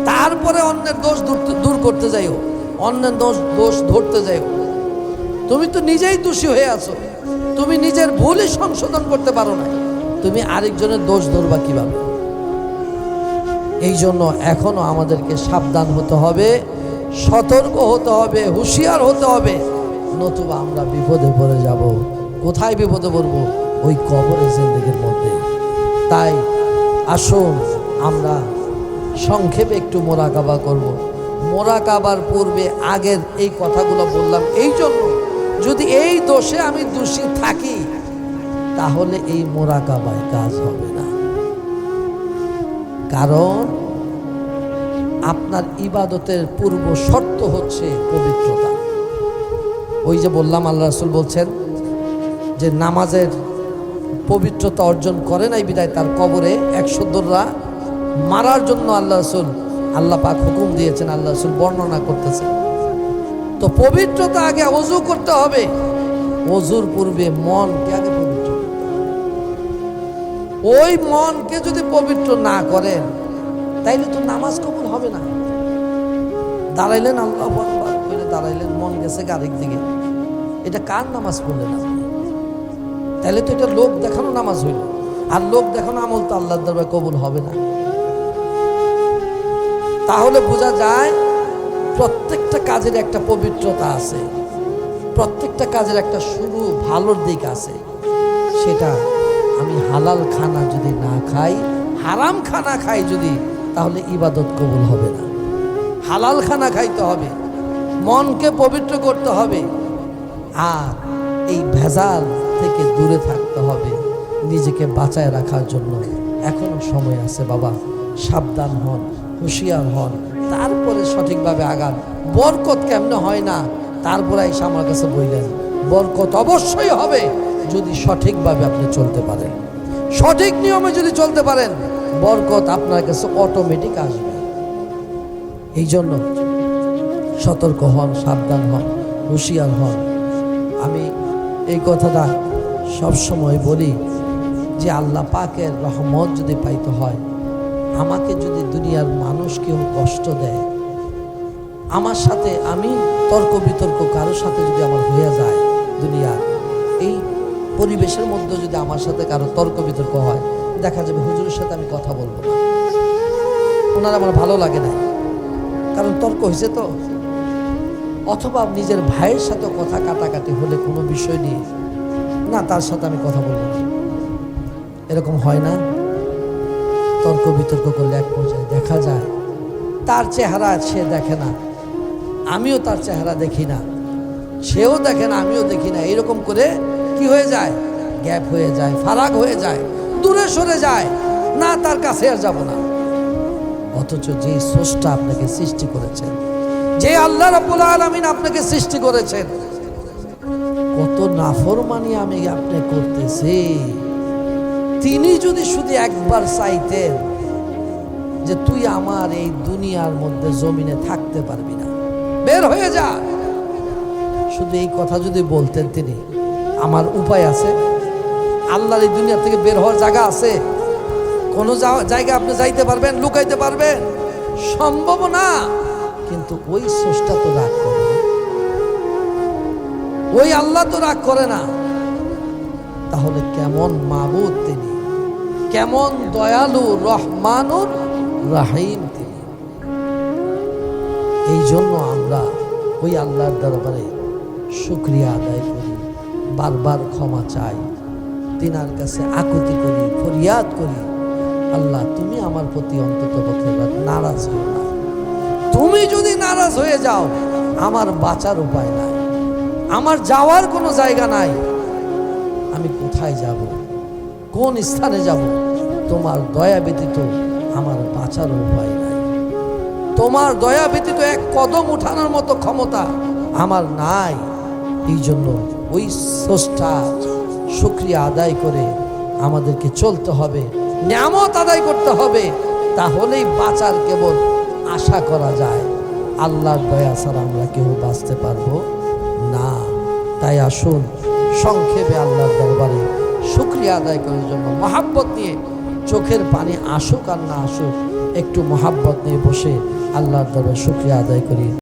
তারপরে অন্যের দোষ দূর করতে যাইও, অন্যের দোষ ধরতে যাইও। তুমি তো নিজেই দোষী হয়ে আছো, তুমি নিজের ভুলই সংশোধন করতে পারো না, তুমি আরেকজনের দোষ ধরবা কিভাবে? এই জন্য এখনো আমাদেরকে সাবধান হতে হবে, সতর্ক হতে হবে, হুঁশিয়ার হতে হবে, নতুবা আমরা বিপদে পড়ে যাব। কোথায় বিপদে পড়বো? ওই কবরে জিন্দেগির মধ্যে। তাই আসুন আমরা সংক্ষেপে একটু মোরাকাবা করব। মোরাকাবার পূর্বে আগের এই কথাগুলো বললাম এই জন্য, যদি এই দোষে আমি দোষী থাকি তাহলে এই মোরাকাবায় কাজ হবে না। কারণ আপনার ইবাদতের পূর্ব শর্ত হচ্ছে পবিত্রতা। ওই যে বললাম আল্লাহ রাসূল বলছেন যে নামাজের পবিত্রতা অর্জন করে নাই বিদায় তার কবরে 100 দররা মারার জন্য আল্লাহ পাক হুকুম দিয়েছেন, আল্লাহ রাসূল বর্ণনা করতেছেন। তো পবিত্রতা আগে ওযু করতে হবে, ওযুর পূর্বে মনকে আগে পবিত্র করতে হবে। ওই মনকে যদি পবিত্র না করেন তাইলে তো নামাজ কবুল হবে না। দাঁড়াইলেন আল্লাহু আকবার বলে দাঁড়াইলেন, মন গেছে আরেক দিকে, এটা কার নামাজ পড়লেন আপনি? তাহলে তো এটা লোক দেখানো নামাজ হইল, আর লোক দেখানো আমল তো আল্লাহর দরবারে কবুল হবে না। তাহলে বোঝা যায় প্রত্যেকটা কাজের একটা পবিত্রতা আছে, প্রত্যেকটা কাজের একটা শুরু ভালোর দিক আছে। সেটা আমি হালাল খানা যদি না খাই, হারাম খানা খাই যদি, তাহলে ইবাদত কবুল হবে না। হালাল খানা খাইতে হবে, মনকে পবিত্র করতে হবে, আর এই ভেজাল থেকে দূরে থাকতে হবে, নিজেকে বাঁচায় রাখার জন্য এখনো সময় আছে বাবা। সাবধান হন, হুঁশিয়ার হন, তারপরে সঠিকভাবে আগান। বরকত কেমনে হয় না, তারপরে এসে আমার কাছে বললেন বরকত অবশ্যই হবে যদি সঠিকভাবে আপনি চলতে পারেন, সঠিক নিয়মে যদি চলতে পারেন, বরকত আপনার কাছে অটোমেটিক আসবে। এই জন্য সতর্ক হন, সাবধান হন, হুঁশিয়ার হন। আমি এই কথাটা সবসময় বলি যে আল্লাহ পাকের রহমত যদি পাইতে হয়, আমাকে যদি দুনিয়ার মানুষ কেউ কষ্ট দেয়, আমার সাথে আমি তর্ক বিতর্ক কারোর সাথে যদি আমার হয়ে যায়, দুনিয়ার এই পরিবেশের মধ্যে যদি আমার সাথে কারো তর্ক বিতর্ক হয়, দেখা যাবে হুজুরের সাথে আমি কথা বলবো না, ওনার আমার ভালো লাগে না, কারণ তর্ক হয়েছে তো। অথবা নিজের ভাইয়ের সাথে কথা কাটাকাটি হলে কোনো বিষয় নিয়ে, না তার সাথে আমি কথা বলবো না, এরকম হয় না? তর্ক বিতর্ক করলে এক পর্যায়ে দেখা যায় তার চেহারা সে দেখে না, আমিও তার চেহারা দেখি না, সেও দেখে না, আমিও দেখি না, এরকম করে কি হয়ে যায়? গ্যাপ হয়ে যায়, ফারাক হয়ে যায়, দূরে সরে যায়, না তার কাছে আর যাব না। অথচ যে স্রষ্টা আপনাকে সৃষ্টি করেছেন, যে আল্লাহ রাব্বুল আলামিন আপনাকে সৃষ্টি করেছেন, কত নাফরমানি আমি আপনি করতেছি, তিনি যদি শুধু একবার চাইতেন যে তুই আমার এই দুনিয়ার মধ্যে জমিনে থাকতে পারবি না, বের হয়ে যা, শুধু এই কথা যদি বলতেন তিনি, আমার উপায় আছে, আল্লাহর এই দুনিয়া থেকে বের হওয়ার জায়গা আছে, কোনো জায়গা আপনি যাইতে পারবেন, লুকাইতে পারবেন? সম্ভব না। কিন্তু ওই স্রষ্টা তো রাগ করে না, ওই আল্লাহ তো রাগ করে না। তাহলে কেমন মাবুদ তিনি, কেমন দয়ালু রহমানুর রাহিম তিনি। এই জন্য আমরা ওই আল্লাহর দরবারে শুকরিয়া আদায় করি, বারবার ক্ষমা চাই, তিনার কাছে আকুতি করি, ফরিয়াদ করি, আল্লাহ তুমি আমার প্রতি অন্তত পক্ষে নারাজ হও না। তুমি যদি নারাজ হয়ে যাও, আমার বাঁচার উপায় নাই, আমার যাওয়ার কোনো জায়গা নাই, আমি কোথায় যাব, কোন স্থানে যাব? তোমার দয়া ব্যতীত আমার বাঁচার উপায় নাই, তোমার দয়া ব্যতীত এক কদম উঠানোর মতো ক্ষমতা আমার নাই। এই জন্য ওই স্রষ্টা শুকরিয়া আদায় করে আমাদেরকে চলতে হবে, নিয়ামত আদায় করতে হবে, তাহলেই বাঁচার কেবল আশা করা যায়। আল্লাহর দয়া ছাড়া আমরা কেউ বাঁচতে পারবো না। তাই আসুন সংক্ষেপে আল্লাহর দরবারে শুকরিয়া আদায় করার জন্য মহাব্বত নিয়ে, চোখের পানি আসুক আর না আসুক, একটু মহাব্বত নিয়ে বসে আল্লাহর দরবারে শুকরিয়া আদায় করি।